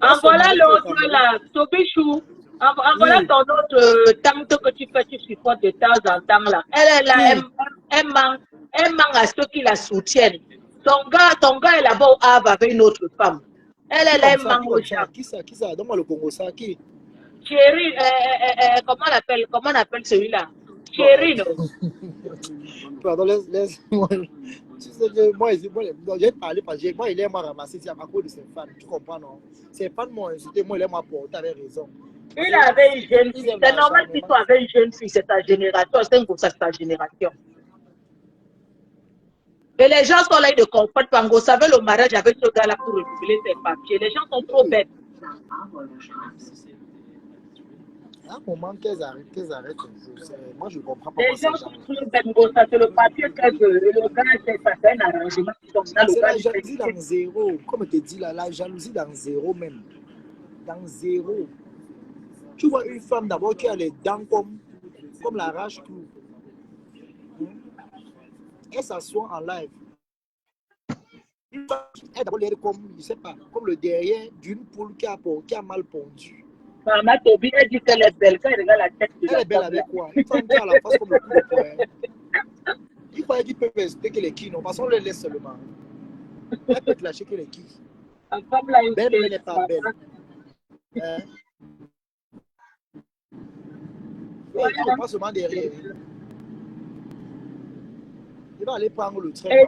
En voilà l'autre là, Tobichou. En voilà ton autre tante que tu fais, tu supportes de temps en temps là. Elle est là, elle manque à ceux qui la soutiennent. Ton gars est là-bas au Havre avec une autre femme. Elle est là, elle manque au chat. Qui ça? Donne-moi le Congo, ça, qui? Chérie, comment on appelle celui-là? Chérie, non? Pardon, laisse-moi. Tu sais que moi, j'ai parlé parce que moi, il est m'a ramassé à cause de ses fans. Tu comprends, non? Ses fans m'ont insulté, moi, il est m'a porté avec raison. Il avait une jeune fille. C'est normal qu'il soit avec une jeune fille, c'est ta génération, c'est pour ça, c'est ta génération. Et les gens sont là, ils ne comprennent pas. Vous savez, le mariage avec ce gars-là pour récupérer ses papiers. Les gens sont trop bêtes. À un moment qu'elles arrêtent. Moi, je ne comprends pas. Les gens sont trop bêtes. C'est le papier qu'elle veut. Le gars, c'est un arrangement. C'est la jalousie dans zéro. Comme je te dis là, la jalousie dans zéro même. Dans zéro. Tu vois une femme d'abord qui a les dents comme la rage-clou. Elle s'assoit en live. Elle d'abord l'air comme, je sais pas, comme le derrière d'une poule qui a mal pondu. Maman Tobi, elle dit qu'elle est belle. Quand elle regarde la tête de elle est belle avec quoi? Une femme qui a la face comme le coup de poing. Il croyait qu'ils peuvent expliquer les qui, non? Parce qu'on les laisse seulement. Elle peut te lâcher que les qui. La femme là, belle, mais elle n'est pas belle. Hein? Ouais, il ne pas seulement derrière. Il va aller prendre le train. Et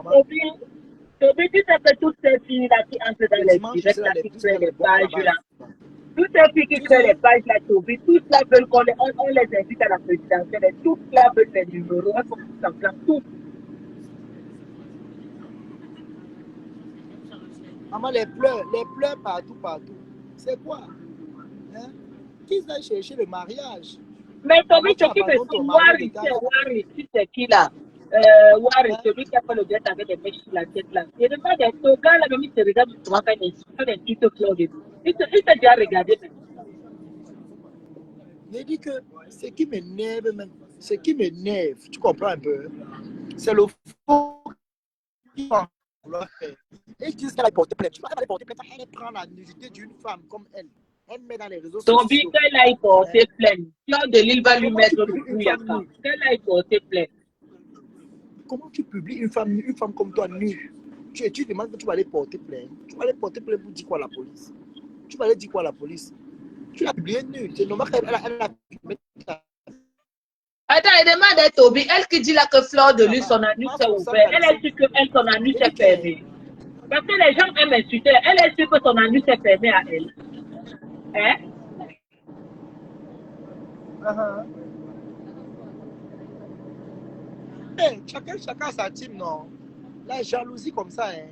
Tobi, tu sais que toutes ces filles-là qui entrent dans les directs, là, qui prennent les pages là. Tous ceux qui créent les pages là, Toby, tous là veulent on les invite à la présidentielle. Et tous là veulent les numéros. Il faut que ça place tous. Maman, les pleurs partout, partout. C'est quoi? Hein? Qui va chercher le mariage? Mais Toby, Maman, tu ce qui me abandonnes ton semble, mari Wari, tu sais qui là? Wari, celui qui a fait le geste avec les mèches sur la tête là. Et regarde, ce gars là, même il te regarde souvent quand il fait des trucs fleurs de lui. Il t'a déjà regardé maintenant. Je dis que ce qui m'énerve même, ce qui m'énerve, tu comprends un peu, c'est le faux qui va vouloir faire. Et ils disent qu'elle a porté plainte. Tu vas aller porter plainte, elle prend la nudité d'une femme comme elle. Elle met dans les réseaux Toby, sociaux. qu'elle aille porter plainte. Fleur de l'île va lui Comment tu mettre le publies une coup à femme part. nue? Qu'elle aille porter plainte. Comment tu publies une femme comme toi nue? Tu demandes que tu vas aller porter plainte. Tu vas aller porter plainte pour dire quoi à la police? Tu vas aller dire quoi à la police? Tu l'as publié nue. C'est normal qu'elle a publié. Attends, elle demande à Toby, elle qui dit là que Fleur de lui, son anus est ouvert. Elle est sûre que elle, son anus est fermé. Parce que les gens aiment insulter. Elle est sûre que son anus est fermé à elle. Hein? Hey, chacun sa team, non? La jalousie comme ça, hein?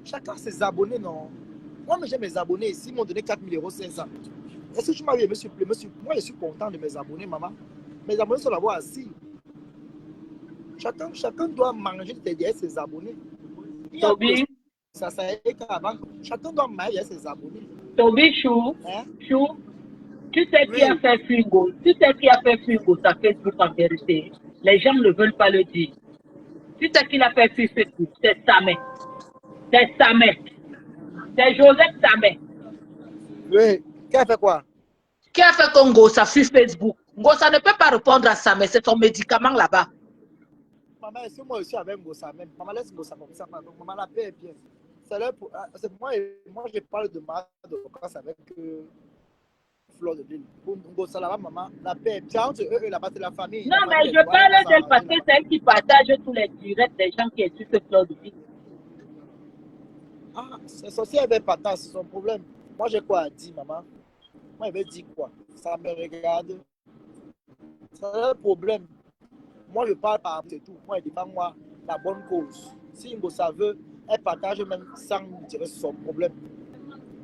Chacun ses abonnés, non? Moi, j'ai mes abonnés ici, ils m'ont donné 4 000 €, 500. Est-ce que tu m'as vu, monsieur? Moi, je suis content de mes abonnés, maman. Mes abonnés sont là-bas assis. Chacun doit manger derrière ses abonnés. Toby, Ça est qu'avant, chacun doit manger derrière ses abonnés. Toby Chou, Hein? Chou, tu sais qui a fait Fingo? Tu sais qui a fait Fingo sa Facebook en vérité? Les gens ne veulent pas le dire. Tu sais qui l'a fait sur Facebook? C'est Samet. C'est Samet. C'est Joseph Samet. Oui. Qui a fait quoi? Qui a fait Congo ça sur Facebook? Ngosa ne peut pas répondre à ça, mais c'est son médicament là-bas. Maman, est-ce que moi aussi avec Ngossa même? Maman, laisse Ngossa comme ça. Maman, la paix est bien. Moi, je parle de ma de avec Fleur de Lille. Pour Ngossa là-bas, maman, la paix est bien. Entre eux, là-bas, c'est la famille. Non, La mais famille je parle d'elle parce que là-bas. c'est elle qui partage tous les directs des gens qui étudient ce Fleur de vie. Ah, c'est sorcier avec patate, c'est son problème. Moi, j'ai quoi à dire, maman? Moi, je vais dire quoi? Ça me regarde. C'est un problème. Moi, je parle par c'est tout. Moi, je défends moi la bonne cause. Si Ngossa veut, elle partage même sans dire son problème.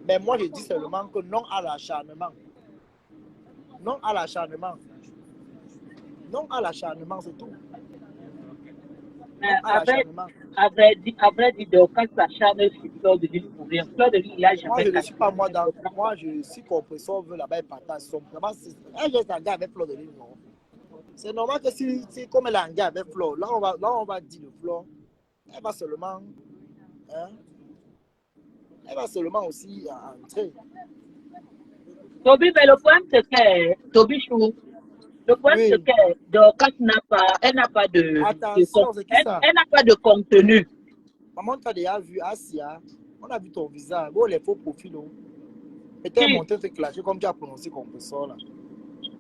Mais moi, je dis seulement que non à l'acharnement. Non à l'acharnement. Non à l'acharnement, c'est tout. Non à l'acharnement. Après, dit Dorcas s'acharne sur Fleur de Lille pour rien. Fleur de Lille, il a Moi, jamais je ne caché. suis pas moi dans. Moi, je suis compresseur, veut là-bas, elle partage son. Elle reste en gars avec Fleur de Lille, non. C'est normal que si comme elle est en gars avec Fleur, là, on va dire le Fleur. Elle va seulement. Hein, elle va seulement aussi entrer. Toby, mais le problème c'est que, Toby Chou, le problème Oui. c'est que Dorcas elle n'a pas Attention, c'est qui ça? elle n'a pas de contenu. Maman, tu as déjà vu Asia. On a vu ton visage. Oh, les faux profils. Et tu es Qui? monté te clasher comme tu as prononcé compresseur là.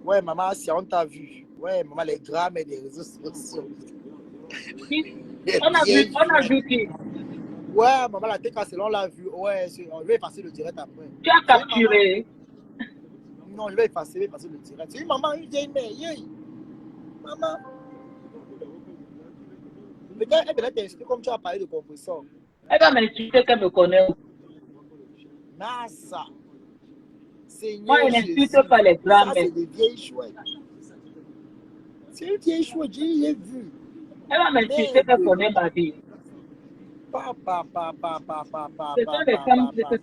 Ouais, maman Asia, on t'a vu. Ouais, maman, les grammes et les réseaux sociaux. On a vu qui? Ouais, maman, la tête cassée, on l'a vu. Ouais, je vais effacer le direct après. Tu as capturé. Non, je vais effacer le direct. C'est une maman, une vieille mère. Maman. Le gars, elle venait t'insulter comme tu as parlé de compresseur. Elle va m'insulter qu'elle me connaît. Nasa. Moi, elle n'insulte pas les grands-mères. Ça, c'est des vieilles chouettes. C'est une vieille chouette, j'ai vu. Elle va m'insulter qu'elle connaît ma vie. Ce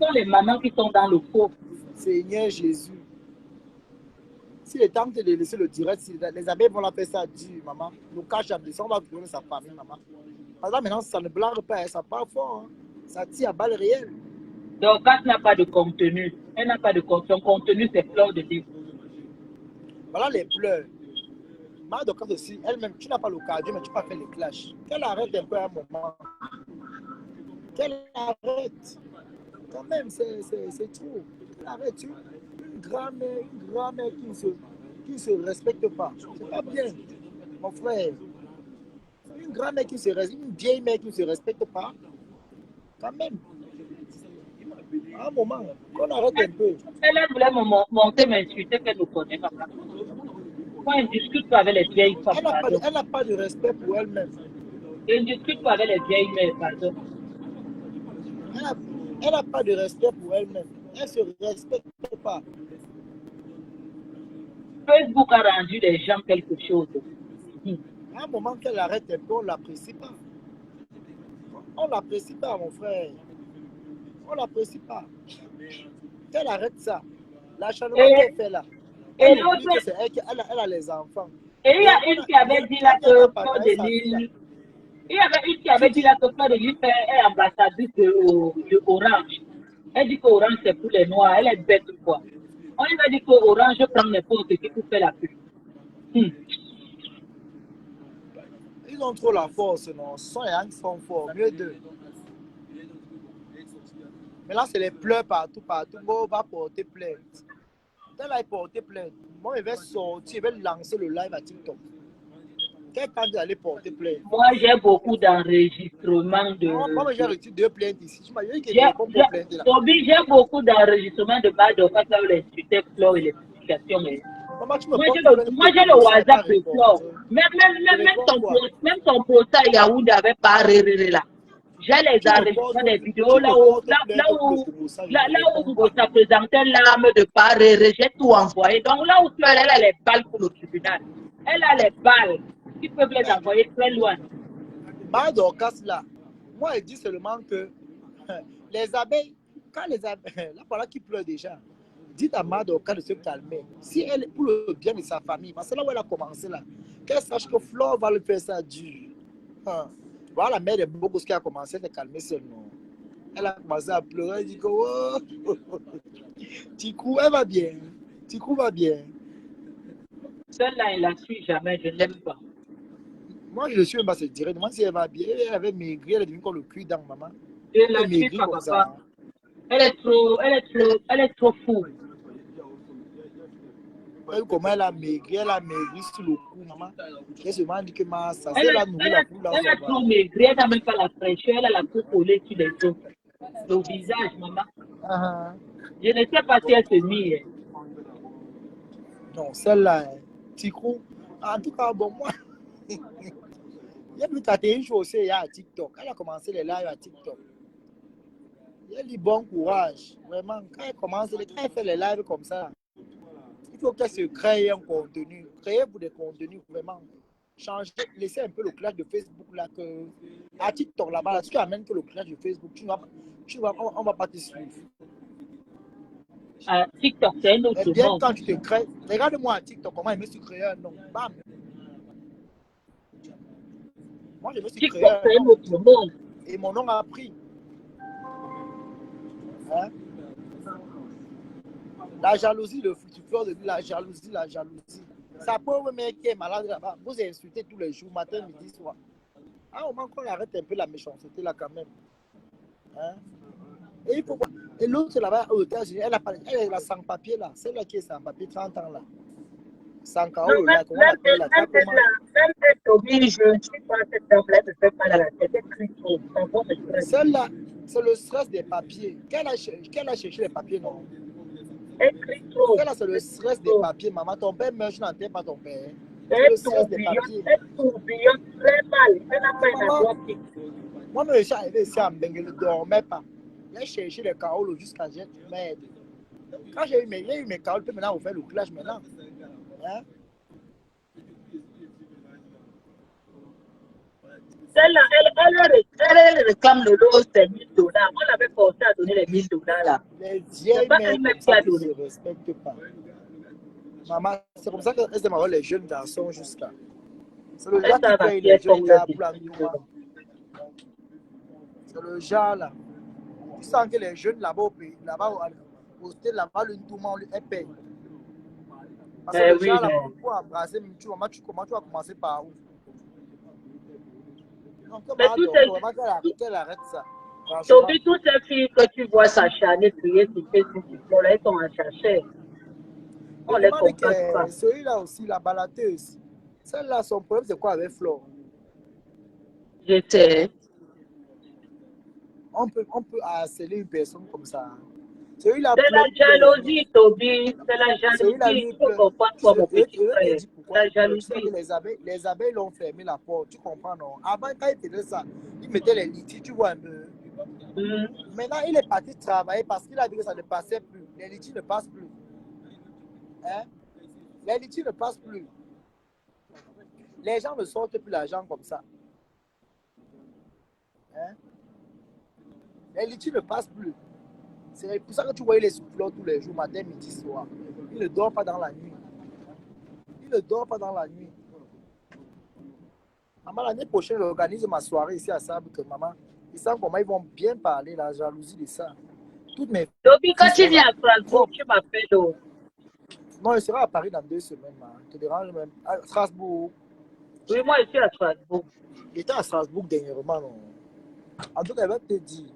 sont les mamans qui sont dans le faux. Seigneur Jésus. Si le temps de laisser le direct, si les abeilles vont la faire ça dur, maman. Nous cache à on va donner sa famille, maman. Parce que maintenant, ça ne blague pas, ça part fort. Hein. Ça tire à balles réelles. Donc, elle n'a pas de contenu. Elle n'a pas de contenu. Son contenu, c'est Fleur de Lille. Voilà les pleurs. Maman Dorcas aussi, elle-même, tu n'as pas le cardio, mais tu peux faire les clashs. Qu'elle arrête un peu à un moment. Qu'elle arrête. Quand même, c'est trop. Qu'elle arrête. Une grand-mère qui ne se respecte pas. C'est pas bien, mon frère. Une grand-mère qui se respecte, une vieille mère qui ne se respecte pas. Quand même. À un moment, qu'on arrête un peu. Elle voulait monter, m'insulter qu'elle ne connaît pas. Quand elle discute pas avec les vieilles femmes, pardon. Elle n'a pas de respect pour elle-même. Elle ne discute pas avec les vieilles mères, pardon. Elle n'a pas de respect pour elle-même. Elle ne se respecte pas. Facebook a rendu les gens quelque chose. À un moment qu'elle arrête un peu, on ne l'apprécie pas. On ne l'apprécie pas, mon frère. On ne l'apprécie pas. Qu'elle arrête ça. L'acharnement qu'elle fait là. Elle oublie que c'est elle a les enfants. Et il y a une qui avait dit là que Fleur de Lille. Il y avait une qui avait dit là que Fleur de Lille est ambassadrice de Orange. Elle dit qu'Orange c'est pour les noirs. Elle est bête ou quoi. On lui a dit qu'Orange prend n'importe qui pour faire la pub. Ils ont trop la force, non? Son et Hank sont forts, mieux d'eux. Mais là, c'est les pleurs partout. Moi, on va porter plainte. Dès là, il porter plainte. Moi, il va sortir, il va lancer le live à TikTok. Quel temps il allait porter plainte? Moi, j'ai beaucoup d'enregistrements de... Moi, j'ai reçu 2 plaintes ici. Tu m'as dit que j'ai beaucoup d'enregistrements de Bado quand on les insultait Flore et les publications. Mais... Moi, j'ai le WhatsApp de Flore. Même son procès à Yaoundé n'avait pas réré là. J'ai les enregistrements des vidéos là où ça présentait l'arme de Paréré. J'ai tout envoyé. Donc là où Fleur, elle a les balles pour le tribunal. Elle a les balles qui peuvent les envoyer très loin. Madorcas là, moi, elle dit seulement que les abeilles, quand les abeilles, là, voilà qui pleure déjà. Dites à Madorcas de se calmer. Si elle, pour le bien de sa famille, parce que là où elle a commencé là, qu'elle sache que Flore va le faire ça dur. Voilà la mère de Bogos qui a commencé à se calmer seulement. Elle a commencé à pleurer, elle dit que oh, Tikou, elle va bien. Tikou va bien. Celle-là, elle la suit jamais, je ne l'aime pas. Moi, je suis même pas se dire. Moi, si elle va bien, elle avait maigri, elle est devenue comme le cul dans maman. Elle la suit pas, papa. Elle est trop fou. Comment elle a maigri sur le cou, maman. Elle se demande que ça, elle a trop maigri, elle n'a même pas la fraîcheur, elle a la peau collée sur les os. Le visage, maman. Je ne sais pas si elle se mit. Non, celle-là, Tikou. En tout cas, bon, moi, il y a plus qu'à une chose aussi à TikTok. Elle a commencé les lives à TikTok. Il y a du bon courage. Vraiment, quand elle fait les lives comme ça, il faut qu'elle se crée un contenu. Créer pour des contenus, vraiment. Changer, laisser un peu le clash de Facebook là. Que, à TikTok là-bas, ce qui amène que le clash de Facebook, on ne va pas te suivre. TikTok, c'est un autre bien, monde. quand tu te crées, regarde-moi à TikTok, comment je me suis créé un nom. Bam! Moi, je me suis TikTok, créé c'est un autre monde. Et mon nom a pris. Hein? La jalousie, le futur de la jalousie. Ça peut vous mettre qui est malade là-bas. Vous insultez tous les jours, matin, midi, soir. À un moment qu'on arrête un peu la méchanceté là quand même. Hein? Et, et l'autre là-bas aux États-Unis, elle a sans papier là. Celle-là qui est sans papier, 30 ans là. Sans carreau là. Comment on appelle là? Je ne suis pas cette homme-là, je ne fais pas la tête. Celle-là, c'est le stress des papiers. Qu'elle a cherché les papiers, non? Celle-là, c'est le stress des papiers, maman. Ton père meurt, je n'entends pas ton père. C'est le stress des papiers. Très mal. Moi, je suis arrivé ici à Mbengue, je ne dormais pas. J'ai cherché les carreaux jusqu'à j'ai merde. Quand j'ai eu mes carreaux, maintenant, on fait le clash maintenant. Hein? Celle-là, elle réclame le lot, c'est 1000 $. On l'avait forcé à donner les 1000 $ là. Les vieilles mères comme ça qui ne se respectent pas. Maman, c'est comme ça qu'elles aiment avoir les jeunes garçons jusqu'à. C'est le gars qui paye les jeunes gars pour la noix. C'est le genre là. Tu sens que les jeunes là-bas au pays, là-bas au stade, là-bas, le tout le monde, elle paye. Parce que le genre là, pour embrasser, comment tu vas commencer par où? Mais qu'elle arrête ça. Toutes ces filles que tu vois s'acharner, crier sur Facebook, elles sont en chercher. On les comprend pas. Celui-là aussi, la balateuse. Celle-là, son problème, c'est quoi avec Flore? Je sais. on peut harceler une personne comme ça. Celui-là C'est la pleure pour les jalousie, amis. Toby. C'est la Celui-là, jalousie. lui, Il faut pleure. comprendre quoi, mon petit Je vais te frère. dire pourquoi La il pleure. Tu sais que jalousie. les abeilles l'ont fermé la porte. Tu comprends, non? Avant, quand il faisait ça, il mettait les litiges, tu vois un peu. Maintenant, il est parti travailler parce qu'il a dit que ça ne passait plus. Les litiges ne passent plus. Hein? Les litiges ne passent plus. Les gens ne sortent plus l'argent comme ça. Hein? Les litiges ne passent plus. C'est pour ça que tu voyais les souffleurs tous les jours, matin, midi, soir. Il ne dort pas dans la nuit. Il ne dort pas dans la nuit. Maman, l'année prochaine, j'organise ma soirée ici à Sable que maman, ils savent comment ils vont bien parler, la jalousie de ça. Toutes mes Toby, quand tu filles viens sont à Strasbourg, tu m'appelles. Oh. Non, je serai à Paris dans 2 semaines. Je te dérange même. À Strasbourg. Oui, moi, je suis à Strasbourg. J'étais à Strasbourg dernièrement. Non. En tout cas, elle va te dire.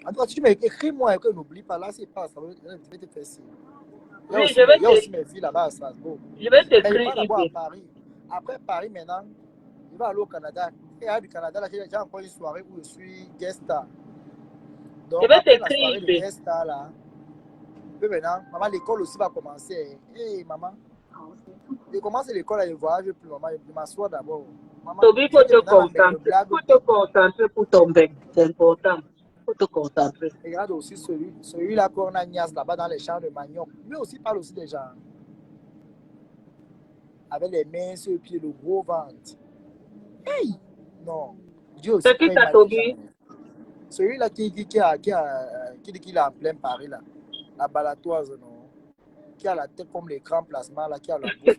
En tout cas, si tu m'écris-moi et que n'oublie pas, là, c'est pas ça. Je vais te faire signe. Oui, je vais Il y a aussi mes filles là-bas à Strasbourg. Je vais Mais je t'écrire. pars d'abord à Paris. Après Paris, maintenant, je vais aller au Canada. Et à du Canada, là, j'ai encore une soirée où je suis guest star. Donc, Je vais après la soirée de t'écrire. guest star, là, puis maintenant, maman, l'école aussi va commencer. Hé, maman, je commence l'école à je voyage plus, maman. Je m'assois d'abord. Maman, Toby, il faut te concentrer. blague. Il faut te concentrer pour tomber. C'est important. Il faut te concentrer. Regarde aussi celui-là qu'on a Nias là-bas dans les champs de manioc. Lui aussi parle aussi des gens. Avec les mains sur le pied, le gros ventre. Hey! Non. Dieu aussi. C'est qui t'a Toby? Celui-là qui dit qu'il est en plein Paris, là. La balatoise, non. Qui a la tête comme les grands placements, là, qui a la bouche.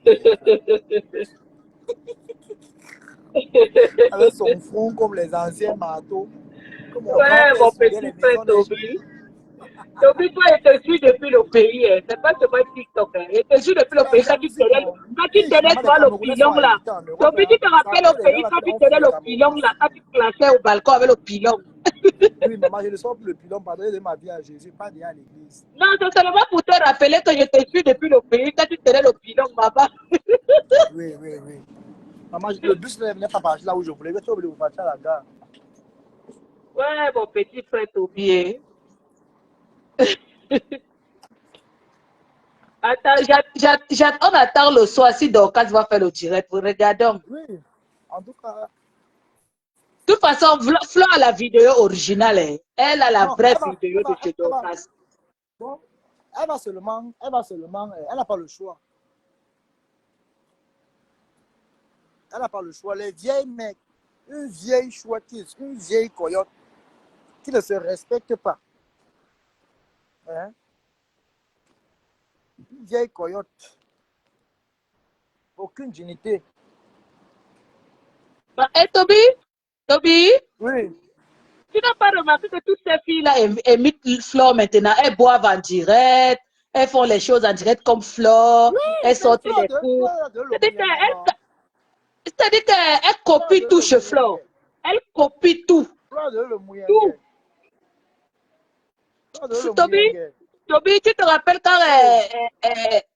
Avec son front comme les anciens marteaux. Ouais, mon petit frère Toby. Toby, toi, il te suit depuis le pays. Hein. C'est pas seulement TikTok. Hein. Il te suit depuis le pays. Quand tu tenais toi le pilon là. Toby, tu te rappelles au pays quand tu tenais le pilon là, quand tu clashais au balcon avec le pilon. Oui, maman, je ne sors plus le pilon, pardon de ma vie à Jésus, pas déjà à l'église. Non, c'est seulement pour te rappeler que je te suis depuis le pays quand tu tenais le pilon, maman. Oui. Maman, le bus ne venait pas partir là où je voulais. Je suis obligé de partir à la gare. Ouais, mon petit frère Toby. Attends, on attend le soir si Dorcas va faire le direct. Regardons. Oui, en tout cas. De toute façon, Flo a la vidéo originale. Hein. Elle a la vraie vidéo de chez Dorcas. Bon, elle va seulement, elle n'a pas le choix. Elle n'a pas le choix. Les vieilles mecs, une vieille chouettise, une vieille coyote qui ne se respecte pas. Hein? Une vieille coyote. Aucune dignité. Et Toby? Oui. Tu n'as pas remarqué que toutes ces filles-là imitent Flo maintenant. Elles boivent en direct. Elles font les choses en direct comme Flo. Oui, elles sortent les coups. C'est-à-dire qu'elle copie tout chez Flo. Elle copie tout. Tout. Toby, tu te rappelles quand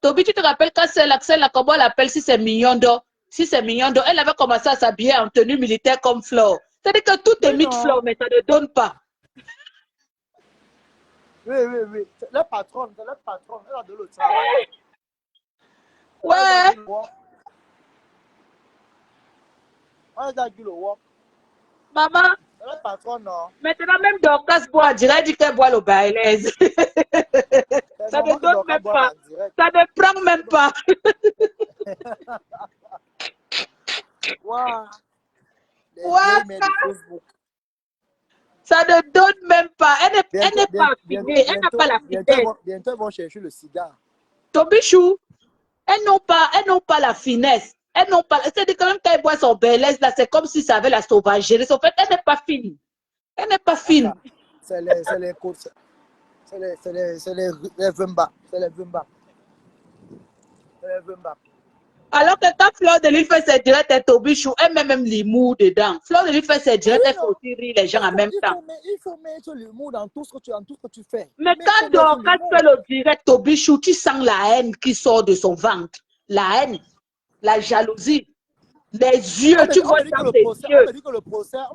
Toby, tu te rappelles quand c'est là, comment on l'appelle si c'est Mignon d'or? Si c'est Mignon d'or, elle avait commencé à s'habiller en tenue militaire comme Flo. C'est-à-dire que tout est mis de Flo, mais ça ne donne pas. Oui. C'est la patronne, elle a de l'autre travail. Ouais. Maman. La patronne, non. Maintenant, même Dorcas boit, dirait qu'elle boit le bailez. Ça ne donne même pas. Ça ne prend même pas. Wow. Ça ne donne même pas. Elle n'est pas affinée. Elle n'a pas la finesse. Bientôt, ils vont chercher le cigare. Tobichou, elles n'ont pas la finesse. Elles n'ont pas. C'est-à-dire quand même quand elle boit son bailez, là, c'est comme si ça avait la sauvagerie. En fait, elle n'est pas fine. Elle n'est pas fine. C'est les courses. C'est les Vumba. C'est les Vumba. Alors que quand Fleur de Lille fait ses directs et Tobichou, elle met même l'humour dedans. Fleur de Lille fait ses directs, elle fait aussi rire les gens en même temps. Il faut mettre l'humour dans tout ce que tu fais. Mais quand Dorcas fait le direct Tobichou, tu sens la haine qui sort de son ventre. La haine, la jalousie, les yeux, tu vois dans ses yeux. On me dit que le procès a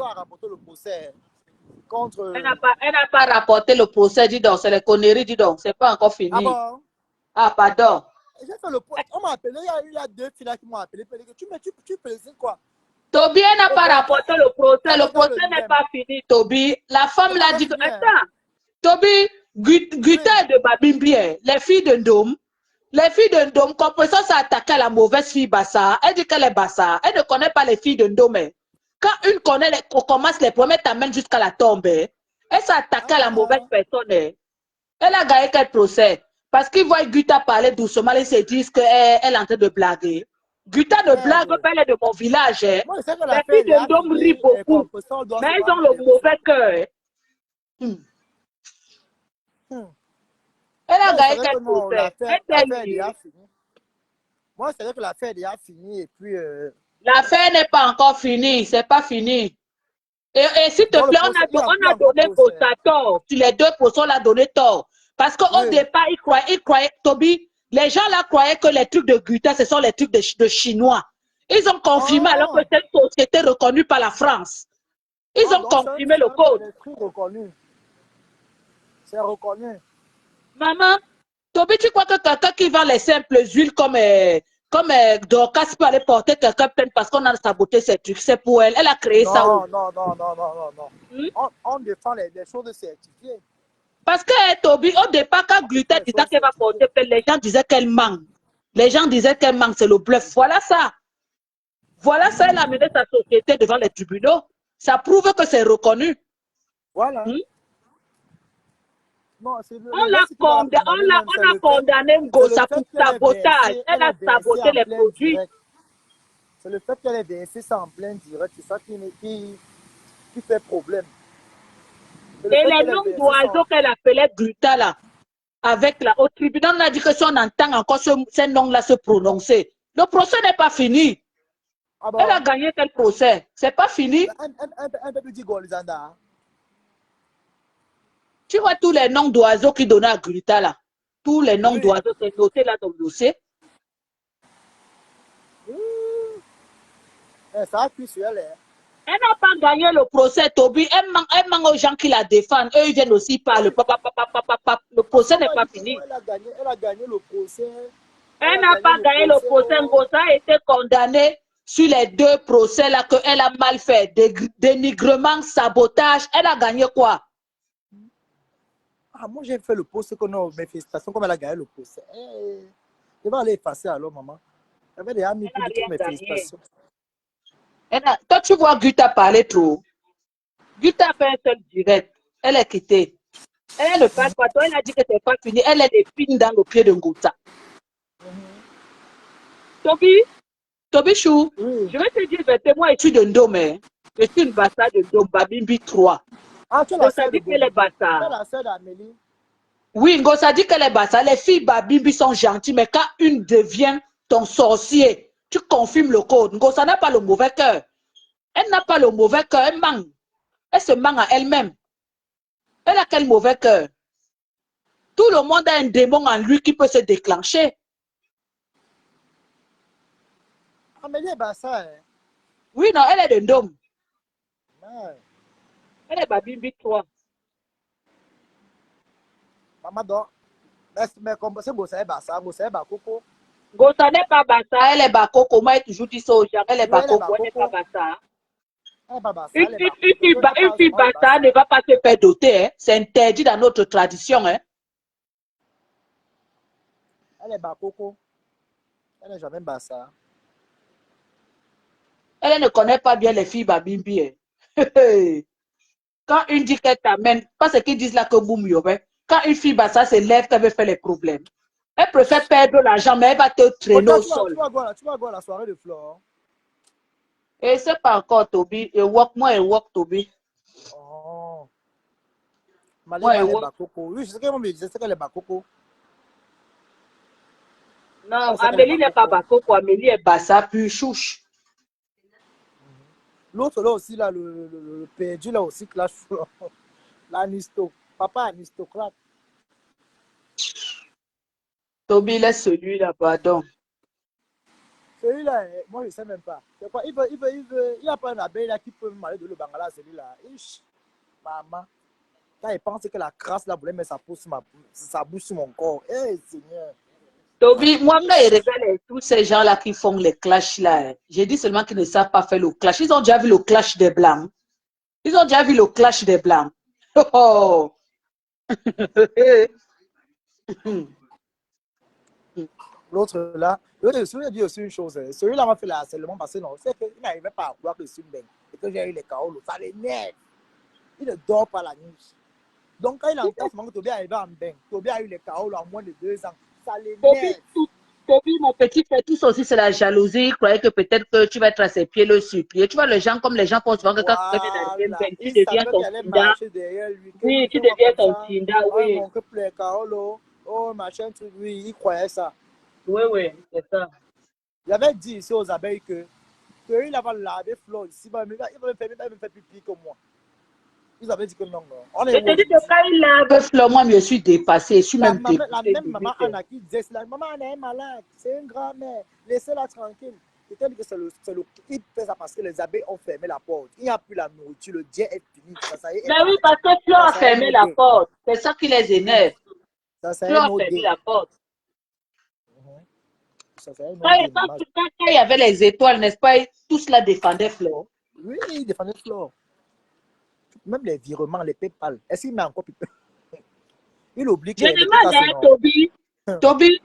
rapporté le procès. contre... Elle n'a pas rapporté le procès, dis donc. C'est les conneries, dis donc. C'est pas encore fini. Ah bon? Ah, pardon. J'ai fait le point. On m'a appelé, il y a 2 filles là qui m'ont appelé. Tu plaisantes quoi? Toby, elle n'a Et pas donc, rapporté le procès. elle Le est dans le procès n'est dilemme. pas fini, Toby. La femme C'est pas l'a encore dit que... fini, hein? Attends. Toby, Guta de Babimbi, les filles de Ndom, comme ça s'attaquer à la mauvaise fille Bassa, elle dit qu'elle est Bassa, elle ne connaît pas les filles de Ndom. Quand une connaît, on commence les premiers t'amène jusqu'à la tombe. Elle s'attaque à la mauvaise personne. Elle a gagné quel procès? Parce qu'ils voient Guta parler doucement, ils se disent qu'elle est en train de blaguer. Guta ne blague pas, elle est de mon village. Moi, je sais que Les l'affaire filles est de Ndom rient finie et beaucoup, qu'on peut on doit mais se elles ont rendre le les mauvais cœur. Elle a Moi, je gagné savais que quel non, procès? l'affaire est déjà finie. Moi, je savais que l'affaire est déjà finie et puis... L'affaire n'est pas encore finie, c'est pas fini. Et s'il te Dans le plaît, procès, il n'y a plus on a encore donné procès. tort. Sur les 2%, on a donné tort. Parce qu'au Oui. départ, ils croyaient, Toby, les gens là croyaient que les trucs de Guta, ce sont les trucs de Chinois. Ils ont confirmé alors que c'est une société reconnue par la France. Ils ont Donc confirmé le code. C'est reconnu. C'est reconnu. Maman, Toby, tu crois que quelqu'un qui vend les simples huiles comme Dorcas peut aller porter quelqu'un plein parce qu'on a saboté ses trucs? C'est pour elle. Elle a créé ça. Non. On défend les choses certifiées. Parce que Toby, au départ, quand Gluten disait qu'elle va porter plainte, les gens disaient qu'elle manque. Les gens disaient qu'elle manque, c'est le bluff. Voilà ça. Voilà ça, elle a mené sa société devant les tribunaux. Ça prouve que c'est reconnu. Voilà. Non, On a condamné Ngosa pour sabotage. Elle a saboté les produits. C'est le fait qu'elle ait versé ça en plein direct, c'est ça qui fait problème. Et les noms d'oiseaux qu'elle appelait Gluta là, au tribunal, on a dit que si on entend encore ces noms-là se prononcer, le procès n'est pas fini. Ah bon? Elle a gagné quel procès? C'est pas fini. Un peu petit Golizanda. Tu vois tous les noms d'oiseaux qui donnaient à Gluta là. Tous les noms d'oiseaux, c'est noté là dans le dossier. Ça appuie sur elle. Elle n'a pas gagné le procès, Toby. Elle manque aux gens qui la défendent. Eux, ils viennent aussi parler. Le procès n'est pas fini. Elle a gagné le procès. Elle n'a pas gagné le procès. Ngosa a été condamnée sur les 2 procès là qu'elle a mal fait. Dénigrement, sabotage. Elle a gagné quoi? Ah, moi, j'ai fait le procès que non, mes félicitations, comme elle a gagné le procès. Je vais aller effacer alors, maman. J'avais déjà mis pour dire mes félicitations. Toi, tu vois Guta parler trop. Guta fait un seul direct. Elle est quittée. Elle ne parle pas. Toi, elle a dit que c'est pas fini. Elle est l'épine dans le pied de Ngota. Toby Chou, je vais te dire, moi, je suis de Ndome. Je suis une bassa de Ndome, Babimbi 3. Ah, tu as la sœur dit qu'elle est bassa. Tu as la sœur d'Amélie. Oui, Ngosa dit qu'elle est bassa. Les filles Babimbi sont gentilles, mais quand une devient ton sorcier, tu confirmes le code. Ngosa n'a pas le mauvais cœur. Elle n'a pas le mauvais cœur, elle manque. Elle se manque à elle-même. Elle a quel mauvais cœur? Tout le monde a un démon en lui qui peut se déclencher. Amélie est bassa. Oui, non, elle est de Ndom. Ouais. Elle est Babimbi 3. Maman dort. Mais comme c'est Gossa est bassa, Gossa est bakoko. Gossa n'est pas bassa, elle est bakoko. Moi, j'ai toujours dit ça aux gens. Elle est bakoko, elle n'est pas bassa. Une fille bassa ne va pas se faire doter. Hein. C'est interdit dans notre tradition. Hein. Elle est bakoko. Elle n'est jamais bassa. Elle ne connaît pas bien les filles Babimbi. Hein. Quand une dit qu'elle t'amène, parce qu'ils disent là que boum yobé. Quand une fille bassa se lève, qu'elle veut faire les problèmes. Elle préfère perdre l'argent, mais elle va te traîner au sol. Tu vas voir la soirée de Flore. Et c'est pas encore Toby. Et walk, moi, et walk Toby. Oh. Moi, et walk. Oui, je sais qu'elle me disait qu'elle est bakoko. Non, Amélie n'est pas bakoko. Amélie est bassa, puis chouche. L'autre là aussi, là, le perdu là aussi, clash Flore. L'anisto. Papa aristocrate. Toby, laisse celui-là, pardon. Celui-là, moi je ne sais même pas. C'est quoi? Il n'y a pas un abeille là qui peut me aller de le Bangala, celui-là. Maman, quand il pense que la crasse là voulait mettre sa bouche sur mon corps. Eh, Seigneur. Toby, moi, quand ils révèlent tous ces gens-là qui font les clashs là, j'ai dit seulement qu'ils ne savent pas faire le clash. Ils ont déjà vu le clash des Blancs. Ils ont déjà vu le clash des Blancs. Oh. L'autre là, celui-là dit aussi une chose. Celui-là m'a fait le harcèlement parce que non, c'est qu'il n'arrivait pas à croire que je suis bête et que j'ai eu les chaos. Ça l'énerve. Il ne dort pas la nuit. Donc quand il entend seulement que Toby arrivé en bain, Toby a eu les chaos en moins de 2 ans. Ça l'énerve. Toby, mon petit frère, tout ça aussi, c'est la jalousie. Il croyait que peut-être que tu vas être à ses pieds, le supplier. Tu vois, les gens, comme les gens pensent souvent que quand quelqu'un vient d'arriver, Voilà. tu Il deviens savait son qu'il allait tinda. marcher derrière lui. Oui, tu Fais-moi deviens comme son ça. tinda, Oh, oui. mon couple les chaos. Oh, machin, truc. Oui, il croyait ça. Oui, oui, c'est ça. Il avait dit ici aux abeilles que il avait lavé Flo ici. Il va me faire pipi comme moi. Ils avaient dit que non, non. On est Je te dis que quand il lave Flo, moi, je suis dépassée. Je suis La même même dégoûtée. maman Anna qui disait, la maman Anna est malade, c'est une grand-mère, laissez-la tranquille. C'était dit que il fait ça parce que les abeilles ont fermé la porte. Il n'y a plus la nourriture, le dia est fini. Ça y est, Mais oui, parce que Flo a fermé la porte. C'est ça qui les énerve. Flo a fermé la porte. Quand il y avait les étoiles, n'est-ce pas, tout cela défendait Flo. Oui, il défendait Flo. Même les virements, les PayPal. Est-ce qu'il met encore PayPal? Il oublie que Je demande à Toby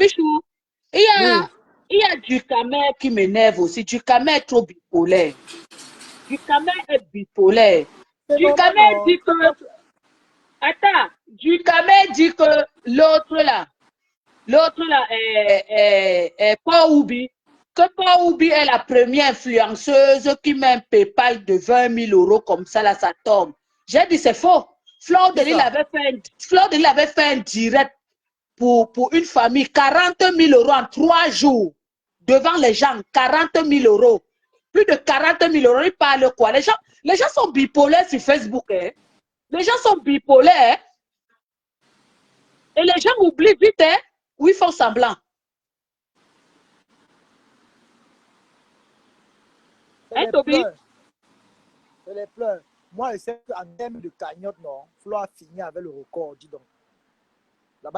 Chou, il y a du Camer qui m'énerve aussi. Du Camer est trop bipolaire. Du Camer est bipolaire. Du Camer dit que... Attends, du Camer dit que l'autre là est pas Oubi. Que pas Oubi est la première influenceuse qui met un PayPal de 20 000 € comme ça, là, ça tombe. J'ai dit, c'est faux. Fleur de Lille avait fait un direct pour une famille, 40 000 € en 3 jours. Devant les gens, 40 000 €. Plus de 40 000 €, ils parlent quoi? Les gens sont bipolaires sur Facebook. Hein? Les gens sont bipolaires. Hein? Et les gens oublient vite, hein? Ou ils font semblant. Hein, Toby? C'est les pleurs. Moi, je sais qu'en termes de cagnotte, non, Flo a fini avec le record, dis donc.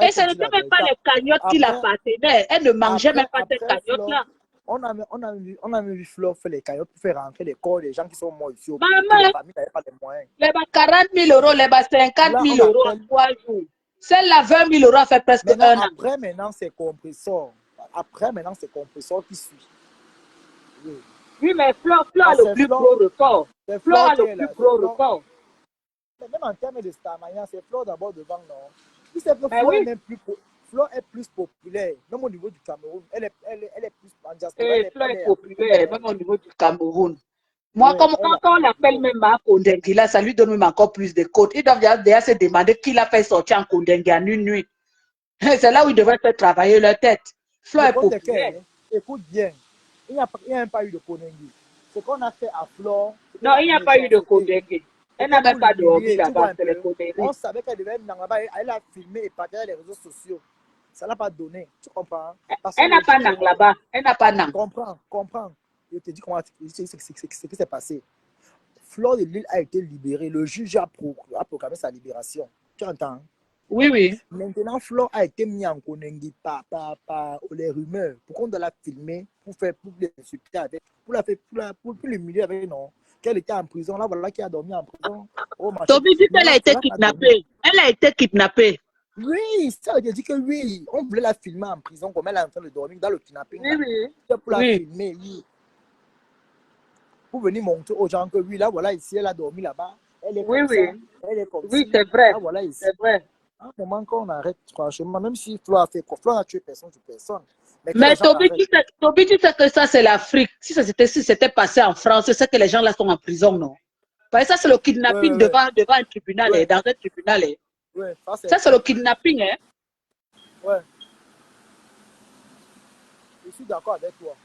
Et ce n'était même pas les cagnottes qui l'appartenaient. Elle ne mangeait même pas ces cagnottes-là. On a vu Flo faire les cagnottes pour faire rentrer les corps des gens qui sont morts ici. Maman, les familles n'avaient pas les moyens. Les 40 000 €, les 50 000 € en 3 jours. Celle-là, 20 000 € a fait presque un an. Après, maintenant, c'est compresseur. Après, maintenant, c'est compresseur qui suit. Oui, mais Flo a le plus gros record. Flo a le plus gros record. Même en termes de Starmania, c'est Flo d'abord devant, non? Il sait que Flo est plus populaire, même au niveau du Cameroun. Elle est plus en diaspora. Flo est populaire, même au niveau du Cameroun. Moi, comme quand on l'appelle même Marc Kondengi, là, ça lui donne même encore plus de côtes. Ils doivent déjà se demander qui l'a fait sortir en Kondengi en une nuit. C'est là où ils devraient faire travailler leur tête. Flo est populaire. Écoute bien, il n'y a pas eu de Kondengi. Ce qu'on a fait à Flo... Non, il n'y a pas eu de Kondengi. Elle n'a même pas dormi là-bas, c'est les Kondengi. On savait qu'elle devait être là-bas, elle a filmé et partagé les réseaux sociaux. Ça n'a pas donné, tu comprends? Elle n'a pas nang là-bas, elle n'a pas nang. Comprends. Je te dis comment ce qui s'est passé. Fleur de Lille a été libérée. Le juge a proclamé sa libération. Tu entends? Oui, oui. Maintenant, Fleur a été mis en Kondengi par les rumeurs. Pourquoi on doit la filmer pour l'insulter avec, pour l'humilier avec, non? Qu'elle était en prison. Là, voilà qui a dormi en prison. Oh, Toby dit qu'elle a été kidnappée. Elle a été kidnappée. Oui, ça veut dire que oui. On voulait la filmer en prison comme elle est en train de dormir dans le kidnapping. Oui, oui. Pour la filmer, oui. Pour venir montrer aux gens que oui, là, voilà, ici, elle a dormi là-bas. Elle est comme ça. Elle est comme ça. Oui, c'est vrai. Là, voilà, ici. C'est vrai. À un moment qu'on arrête, franchement, même si Flo a fait quoi, Flo a tué personne sur personne. Mais Toby, tu sais que ça, c'est l'Afrique. Si c'était passé en France, c'est que les gens là sont en prison, non? Parce que ça, c'est le kidnapping devant un tribunal, dans un tribunal. Ouais, ça, c'est le kidnapping, hein? Ouais. Je suis d'accord avec toi.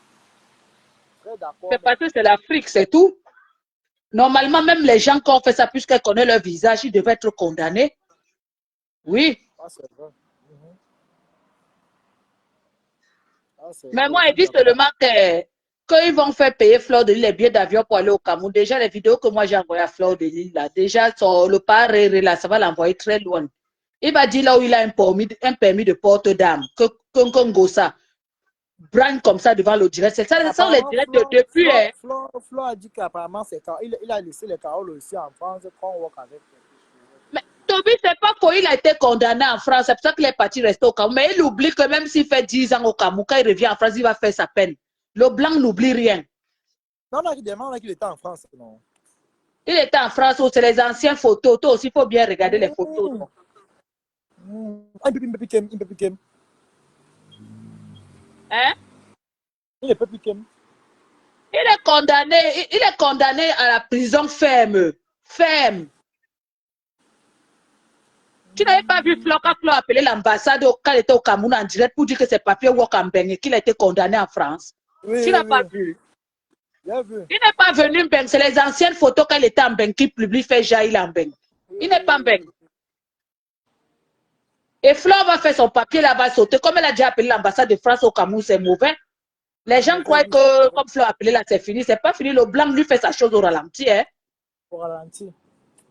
Très d'accord. C'est parce que c'est l'Afrique, c'est tout. Normalement, même les gens qui ont fait ça, puisqu'ils connaissent leur visage, ils devaient être condamnés. Oui. C'est vrai. Mais moi, je dis seulement que qu'ils vont faire payer Fleur de Lys les billets d'avion pour aller au Cameroun. Déjà, les vidéos que moi j'ai envoyées à Fleur de Lys, là, déjà, le paré, là, ça va l'envoyer très loin. Il va dire là où il a un permis de porte-d'armes, que Ngosa brand comme ça devant le direct. C'est ça, sont les directs de depuis. Flo a dit qu'apparemment, il a laissé les Carole ici en France, qu'on work avec. Mais Toby, c'est pas quoi, il a été condamné en France, c'est pour ça qu'il est parti rester au Cameroun. Mais il oublie que même s'il fait 10 ans au Cameroun, quand il revient en France, il va faire sa peine. Le blanc n'oublie rien. Non, on a demandé qu'il était en France, non? Il était en France, c'est les anciennes photos. Toi aussi, il faut bien regarder les photos. Un peu plus. Hein? Il est peu plus. Il est condamné à la prison ferme. Ferme. Tu n'avais pas vu Flo quand Flo a appelé l'ambassade quand il était au Cameroun en direct pour dire que ses papiers work en Beng et qu'il a été condamné en France. Oui, tu n'as pas vu. Bien vu. Il n'est pas venu en Beng. C'est les anciennes photos quand il était en Beng qui publie fait jaillir en Beng. Il n'est pas en Beng. Et Flo va faire son papier là-bas sauter. Comme elle a déjà appelé l'ambassade de France au Cameroun, c'est mauvais. Les gens croient que comme Flo a appelé là, c'est fini. C'est pas fini. Le blanc lui fait sa chose au ralenti. Hein. Au ralenti.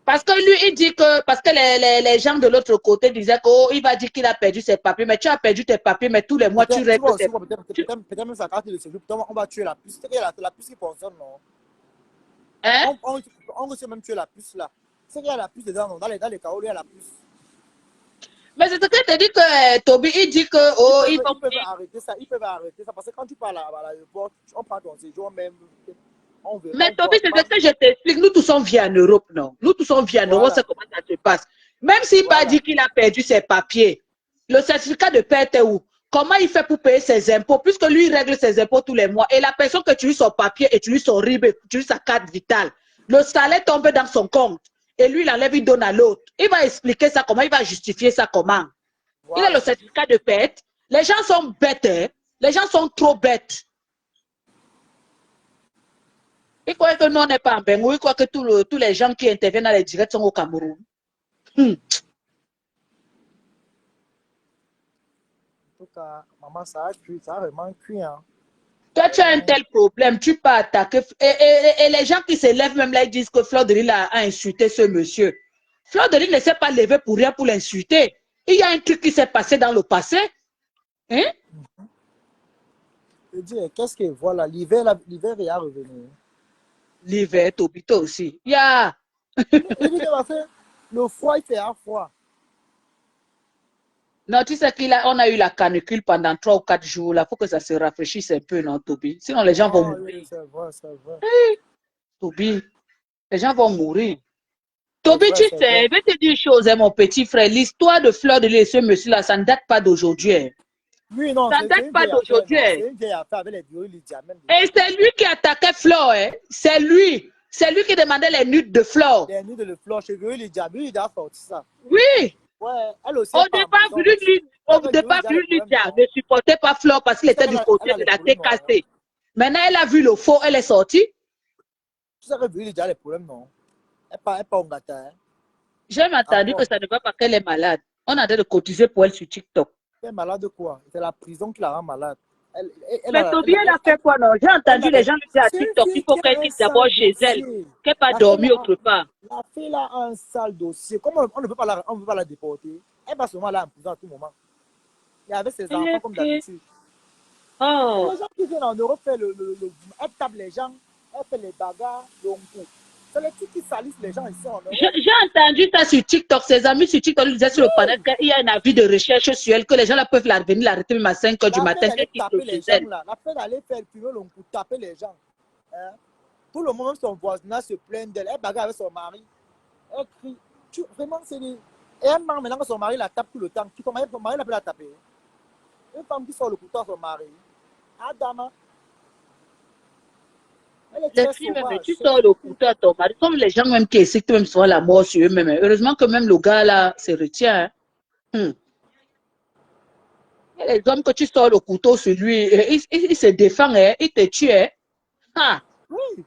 Parce que lui, il dit que, parce que les gens de l'autre côté disaient qu'il va dire qu'il a perdu ses papiers, mais tu as perdu tes papiers, mais tous les mois, tu règles tes papiers. Peut-être même sa carte de séjour, on va tuer la puce. C'est la puce qui fonctionne, non? Hein? On veut même tuer la puce, là. C'est qu'il y a la puce dedans, non? Dans les carreaux, il y a la puce. Mais c'est ce que je te dis que Toby, il dit que, oh, ils peuvent arrêter ça, parce que quand tu parles à l'aéroport, on prend ton séjour même. Mais Toby, c'est ce que je t'explique. Nous tous on vit en Europe, non? Nous tous on vit en Europe, c'est comment ça se passe. Même s'il n'a pas dit qu'il a perdu ses papiers, le certificat de perte est où? Comment il fait pour payer ses impôts? Puisque lui, il règle ses impôts tous les mois. Et la personne que tu lui son papier et tu lui son RIB, tu lui sa carte vitale, le salaire tombe dans son compte. Et lui, il enlève, il donne à l'autre. Il va expliquer ça comment, il va justifier ça comment. Il a le certificat de perte. Les gens sont bêtes, hein? Les gens sont trop bêtes. Il croit que nous, on n'est pas en Bengo. Il croit que tous les gens qui interviennent dans les directs sont au Cameroun. En tout cas, maman, ça a vraiment cuit. Hein. Toi, tu as un tel problème, tu peux attaquer. Et les gens qui se lèvent même là, ils disent que Fleur de Lys a insulté ce monsieur. Fleur de Lys ne s'est pas levé pour rien pour l'insulter. Il y a un truc qui s'est passé dans le passé. Hein? Je dis, qu'est-ce que voilà, l'hiver est à revenir. L'hiver, Tobito aussi. Yeah. Le froid, il fait un froid. Non, tu sais qu'on a eu la canicule pendant 3 ou 4 jours. Il faut que ça se rafraîchisse un peu, non, Toby? Sinon, les gens vont mourir. Oui, c'est vrai, c'est vrai. Hey, Toby, les gens vont mourir. Toby, tu sais, je vais te dire une chose, hein, mon petit frère. L'histoire de Fleur de Lys, ce monsieur-là, ça ne date pas d'aujourd'hui. Oui, non, ça ne date pas d'aujourd'hui. C'est une vieille affaire avec les bureaux Lydia. Et c'est lui qui attaquait Fleur. Hein. C'est lui. C'est lui qui demandait les nudes de Fleur. Les nudes de Fleur, chez bureau Lydia. Lui, il a sorti ça. Oui. Ouais, elle aussi. Au départ, Lydia ne supportait pas Fleur parce qu'il était du côté de la TKC. Maintenant, elle a vu le faux, elle est sortie. Tu sais que bureau Lydia a les problèmes, non? Elle n'est pas en gâteau. J'ai entendu que ça ne va pas qu'elle est malade. On a de cotiser pour elle sur TikTok. Elle est malade de quoi? C'est la prison qui la rend malade. Mais Toby, elle a fait quoi, non? J'ai entendu les gens lui dire à TikTok qu'il faut qu'elle quitte d'abord chez elle, qu'elle pas dormir autre part. La fille là a un sale dossier. Comme on ne peut pas la déporter, elle va seulement là en prison à tout moment. Et avec ses enfants comme d'habitude. Oh. Les gens qui viennent en Europe faire elle tape les gens, elle fait les bagarres, le coup. C'est les trucs qui salissent les gens ici en Europe. J'ai entendu ça sur TikTok. Ses amis sur TikTok lui disaient sur le panel qu'il y a un avis de recherche sur elle, que les gens là peuvent venir l'arrêter même à 5 h du matin. La fait d'aller faire le fumer, pour taper les gens. Hein? Tout le monde, même son voisinage se plaint d'elle. Elle bagarre avec son mari. Elle crie. Vraiment, c'est des... Et elle ment maintenant que son mari la tape tout le temps. Son mari la peut la taper. Une femme qui sort le couteau à son mari. Adama. Tu sors le couteau à ton mari. Comme les gens même qui essaient même souvent la mort sur eux-mêmes. Heureusement que même le gars là se retient. Hein. Et les hommes que tu sors le couteau sur lui, il se défend, hein, il te tue. Hein. Ah. Oui.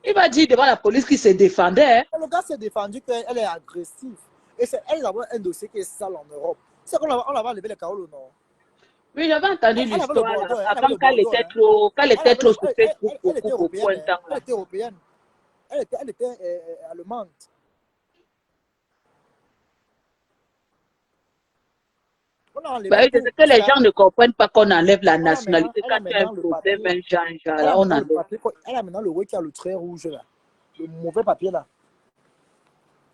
Il va dire devant la police qu'il se défendait. Hein. Le gars s'est défendu qu'elle est agressive. Et c'est elle d'avoir un dossier qui est sale en Europe. C'est qu'on va enlever les carreaux ou non? Oui, j'avais entendu Elle avait le l'histoire là, Bordeaux, hein, elle avait avant le Bordeaux. Hein. qu'elle était trop sur Facebook Elle était pour européenne. point Hein. temps Elle là. était européenne. Elle était allemande. On a enlevé Bah, oui, c'est tout, ce que tout les cela. gens ne comprennent pas qu'on enlève la nationalité. Elle Quand a tu as un maintenant le problème, papier. un genre, Elle là, a on maintenant le enlève. papier. Elle a maintenant le web qui a le trait rouge là. Le mauvais papier là.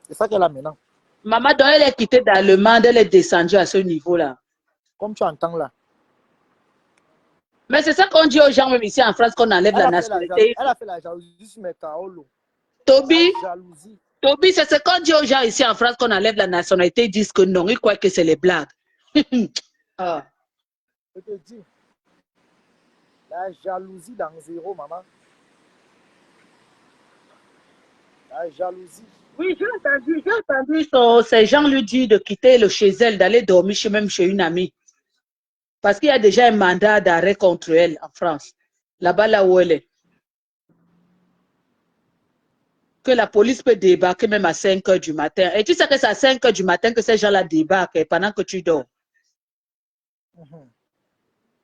C'est ça qu'elle a maintenant. Maman, donc elle est quittée d'Allemande, elle est descendue à ce niveau-là. Comme tu entends là. Mais c'est ça qu'on dit aux gens, même ici en France, qu'on enlève la nationalité. Elle a fait la jalousie sur mes Kaolo. Toby, La jalousie. Toby, c'est ce qu'on dit aux gens ici en France, qu'on enlève la nationalité. Ils disent que non, ils croient que c'est les blagues. Ah. Je te dis. La jalousie dans zéro, maman. La jalousie. Oui, j'ai entendu ces gens lui dire de quitter le chez elle, d'aller dormir même chez une amie. Parce qu'il y a déjà un mandat d'arrêt contre elle en France. Là-bas, là où elle est. Que la police peut débarquer même à 5 h du matin. Et tu sais que c'est à 5 h du matin que ces gens-là débarquent pendant que tu dors.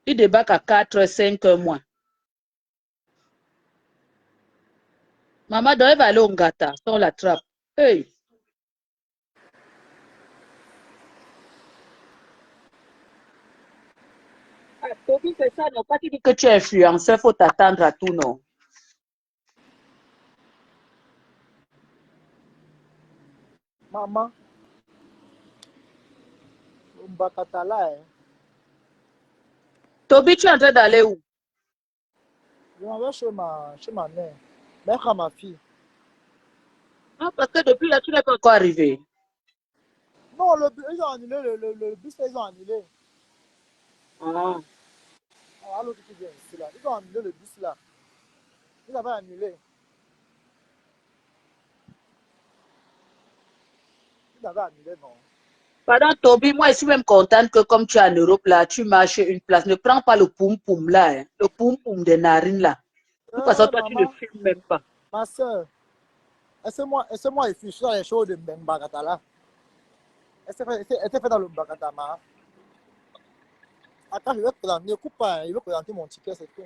Ils débarquent à 4 h, 5 h moins. Maman, donc elle va aller au Ngata, si on l'attrape. Hey. Ah, Toby, c'est ça, non? Quand tu dis que tu es influenceur, il faut t'attendre à tout, non? Maman. Mbakatala, hein. Toby, tu es en train d'aller où? Je m'en vais chez ma mère. Mère à ma fille. Ah, parce que depuis là, tu n'es pas encore arrivé. Non, ils ont annulé le bus, ils ont annulé. Ah. Ah, l'autre qui vient ici là. Ils ont annulé le bus là. Ils avaient annulé. Ils avaient annulé, non. Pardon, Toby, moi, je suis même contente que comme tu es en Europe, là, tu marches une place. Ne prends pas le poum-poum, là, hein, le poum-poum des narines, là. De toute façon, toi, tu ne Maman, filmes même pas. ma soeur, laissez-moi effuser les choses de Mbakatala. Elle s'est fait dans le Mbakatama. Attends, je vais présenter, ne coupe pas, il veut présenter mon ticket, c'est tout.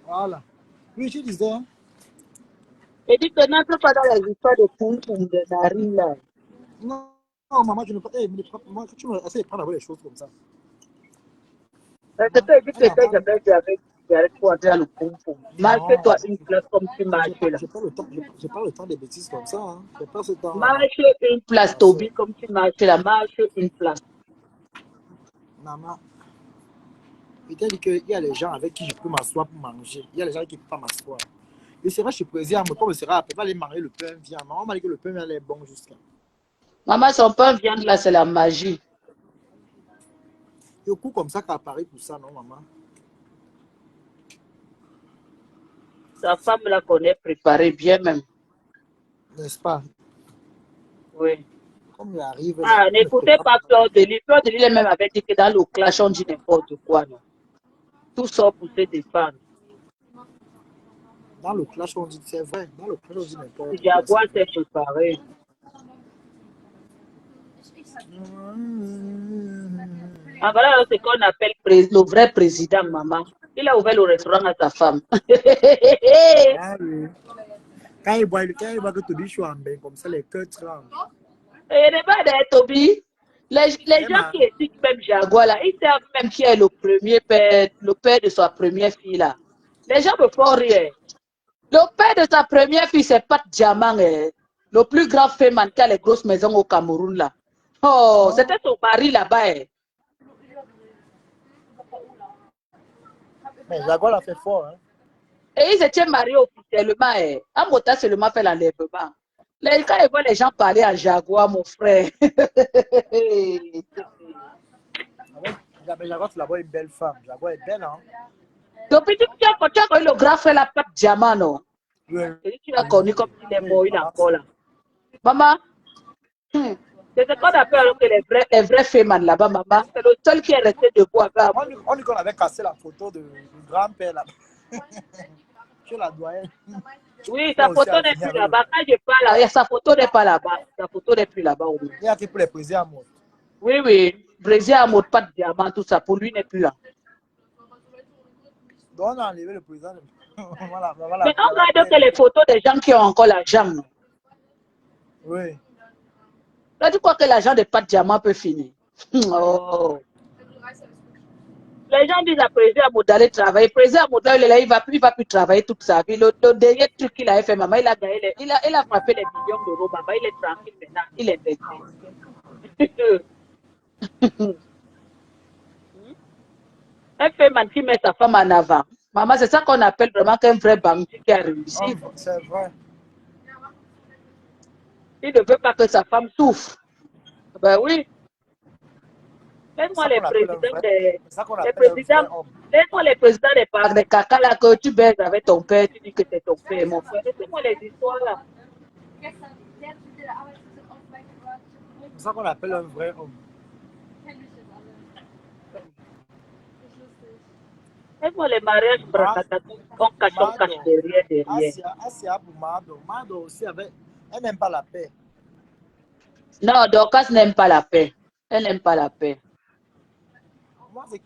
Voilà. Oui, je disais. Hein. Et dis que n'entre pas dans les histoires de poum-poum des narines, là. Non, non, maman, je ne peux pas. Moi, tu me essaies de prendre les choses comme ça. Parce que tu dis Elle que n'a tu pas. jamais avec toi dans le poum-poum. Marche-toi une place comme tu marches, là. J'ai pas le temps. J'ai pas le temps des bêtises comme ça. Hein. J'ai pas ce temps, maman. Marche une place, Toby, comme tu marches, là. Marche une place. Maman, il t'a dit qu'il y a les gens avec qui je peux m'asseoir pour manger. Il y a les gens avec qui je ne peux pas m'asseoir. Et c'est vrai, je suis président, mais comme sera après, va aller manger le pain viande. Maman m'a dit que le pain viande est bon jusqu'à. Maman, son pain viande, là, c'est la magie. Il y a coup comme ça qu'à Paris pour ça, non, maman? Sa femme, là, connaît préparé bien même. N'est-ce pas? Oui. Comme il arrive. Ah, n'écoutez pas Claude Delis. Claude Delis même avait dit que dans le clash, on dit n'importe quoi, non? Tout sort pour se défendre. Dans le clash, on dit, c'est vrai. Dans le clash, on dit n'importe quoi. Jaguar s'est préparé. Ah, voilà, c'est qu'on appelle le vrai président, maman. Il a ouvert le restaurant à sa femme. Ah oui. Quand il voit que tu dis, je suis en bain, comme ça, les cœurs tremblent. Et regarde, Toby, les gens qui étudient même Jaguar, là, ils savent même qui est le père de sa première fille, là. Les gens me font rire. Le père de sa première fille, c'est Pat Diamant, le plus grand féman qui a les grosses maisons au Cameroun, là. Oh, c'était son mari là-bas. Mais Jaguar l'a fait fort, hein. Et ils étaient mariés officiellement. Amota seulement fait l'enlèvement. Quand ils voient les gens parler en Jaguar, mon frère. Jaguar, c'est d'abord une belle femme. Jaguar est belle, hein. Depuis que tu as connu le grand frère, la Pat Diamant, non? Oui. Et tu l'as connu comme il est mort, il est encore là. Maman, C'est ce qu'on appelle alors que les vrais fémans là-bas, maman. C'est le seul qui est resté debout avec un On dit qu'on avait cassé la photo de grand-père là-bas. Chez la doyenne. Oui, sa photo n'est plus là-bas. Quand je parle, sa photo n'est pas là-bas. Sa photo n'est plus là-bas. Oui. Il y a qui pour les présidents à mode. Oui, oui. Brésil à mode, pas de diamant, tout ça. Pour lui, n'est plus là. Donc, on a enlevé le président. Voilà, Mais on regarde que les photos des gens qui ont encore l'argent. Oui. Là, tu crois que l'argent de pas de diamant peut finir? Oh. Les gens disent à Président Amoud d'aller travailler. Président Amoud, là, il va plus travailler toute sa vie. Le dernier truc qu'il a fait, maman, il a gagné, il a frappé les millions d'euros. Maman, il est tranquille maintenant. Il est investit. Un féminin qui met sa femme en avant. Maman, c'est ça qu'on appelle vraiment qu'un vrai bandit qui a réussi. Oh, c'est vrai. Il ne veut pas que sa femme souffre. Ben oui. Laisse-moi les présidents des parcs de caca là que tu baises avec ton père, tu dis que c'est ton père, mon frère. Laisse-moi les histoires là. C'est ça qu'on appelle un vrai homme. Laisse-moi les mariages bracatatou, on cache derrière. Asia pour Mado. Mado aussi, elle n'aime pas la paix. Non, Dorcas n'aime pas la paix. Elle n'aime pas la paix.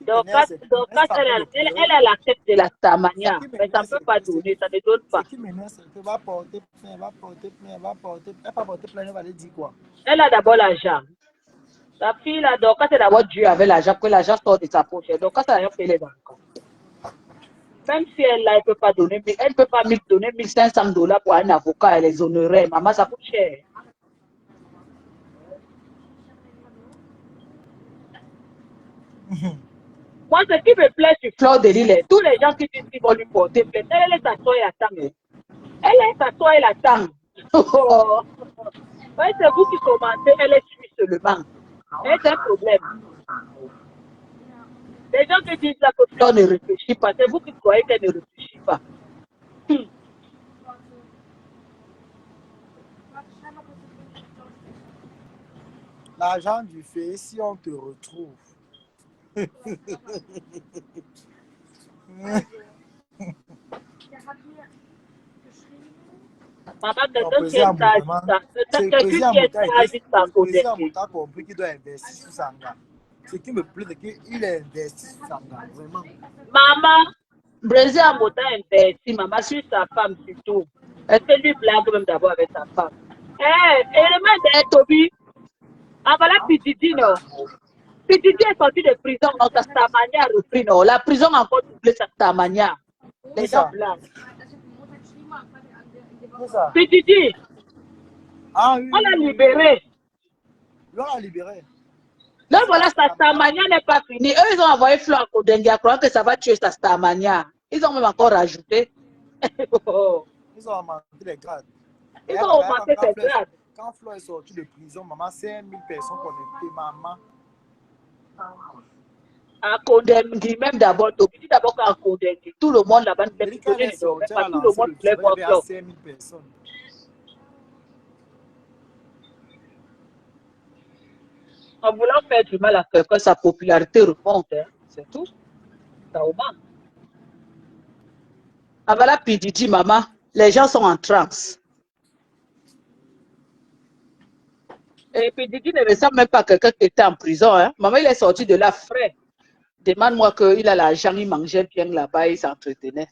Dorcas, elle a la tête de la Tamania, mais ça ne peut pas donner, ça ne donne pas. Ce qui m'énerve, c'est qu'elle va porter plainte, elle va porter plainte, elle va aller dire quoi? Elle a d'abord l'argent. La fille là, Dorcas, c'est d'abord Dieu avec l'argent, que l'argent sort de sa poche. Dorcas, elle a rien fait les banques. Même si elle ne peut pas donner, elle ne peut pas donner $1 500 pour un avocat, elle les honorerait. Maman, ça coûte cher. Moi, ce qui me plaît sur Fleur de Lille, tous les gens qui disent qu'ils vont lui porter plainte, elle est s'asseoir et attendre. Elle est s'asseoir et attendre. C'est vous qui commentez, elle est suisse seulement. C'est un problème. Les gens qui disent là que Fleur ne réfléchit pas, c'est vous qui croyez qu'elle ne réfléchit pas. L'argent du fait, si on te retrouve. Maman, quelqu'un qui est à côté. A compris qu'il doit investir sur Sanga. Ce qui me plaît, c'est qu'il a investi sur Sanga, vraiment. Maman, Brésil a investi, maman, sur sa femme surtout. Est-ce que lui blague même d'abord avec sa femme? Élément de Toby, voilà Pititi, non? Pititi est sorti de prison, non? Sastamania a repris, non? La prison a encore doublé Sastamania. Les gens blaguent. Pititi, ah, oui, on l'a libéré. On l'a libéré. Là, voilà, Sastamania n'est pas fini. Eux, ils ont envoyé Fleur à Kodengia, croyant que ça va tuer Sastamania. Ils ont même encore rajouté. Ils ont augmenté les grades. Ils ont augmenté ses grades. Quand Fleur est sorti de prison, maman, 5000 personnes connectées, maman. À Kodengi, même d'abord, tu dis d'abord qu'à Kodengi, tout le monde là-bas, tout le monde voulait voir Fleur. 5000 personnes. En voulant faire du mal à quelqu'un, sa popularité remonte, hein. C'est tout. Ça augmente. Ah voilà, Pididi, maman, les gens sont en transe. Et Pididi ne ressemble même pas à quelqu'un qui était en prison. Hein. Maman, il est sorti de là frais. Demande-moi qu'il a l'argent, il mangeait bien là-bas, il s'entretenait.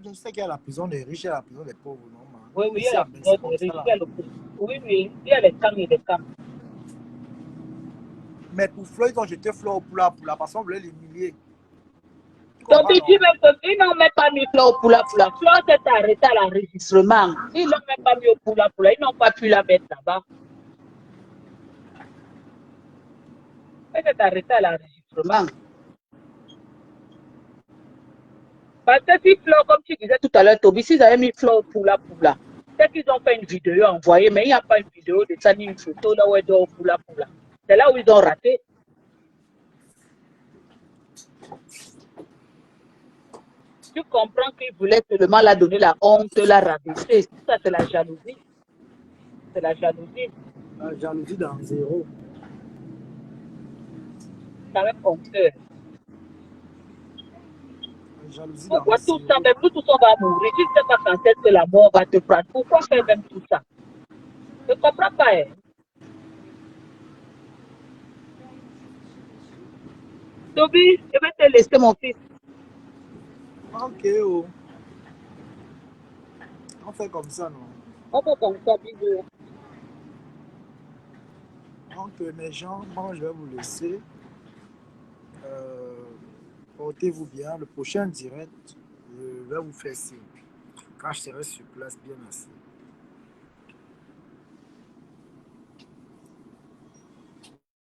Je sais qu'il y a la prison des riches et la prison des pauvres, non? Oui, oui, il y a la prison des riches. Oui, oui, il y a les camps et les camps. Mais pour Floyd, ils ont jeté Fleur au poula parce qu'on voulait l'humilier. Donc, ils n'ont même pas mis Fleur au poula. Fleur s'est arrêtée à l'enregistrement. Ils n'ont même pas mis au poula. Ils n'ont pas pu la mettre là-bas. Elle s'est arrêtée à l'enregistrement. Parce que si Fleur, comme tu disais tout à l'heure, Toby, s'ils avaient mis Fleur au poula, peut-être qu'ils ont fait une vidéo envoyée, mais il n'y a pas une vidéo de ça ni une photo là où elle doit au poula. C'est là où ils ont raté. Tu comprends qu'ils voulaient seulement la donner la honte, la rabaisser. Ça, c'est la jalousie. C'est la jalousie. La jalousie dans zéro. Ça même honteux. La jalousie dans Pourquoi tout ça, zéro. même nous tous on va mourir? Tu ne sais pas quand est-ce que la mort va te prendre. Pourquoi faire même tout ça? Je ne comprends pas. Hein. Toby, je vais te laisser mon fils. Ok, oh. On fait comme ça, non? On peut comme ça, bisous. Donc, mes gens, bon, je vais vous laisser. Euh, Portez-vous bien. Le prochain direct, je vais vous faire signe. Quand je serai sur place, bien assis.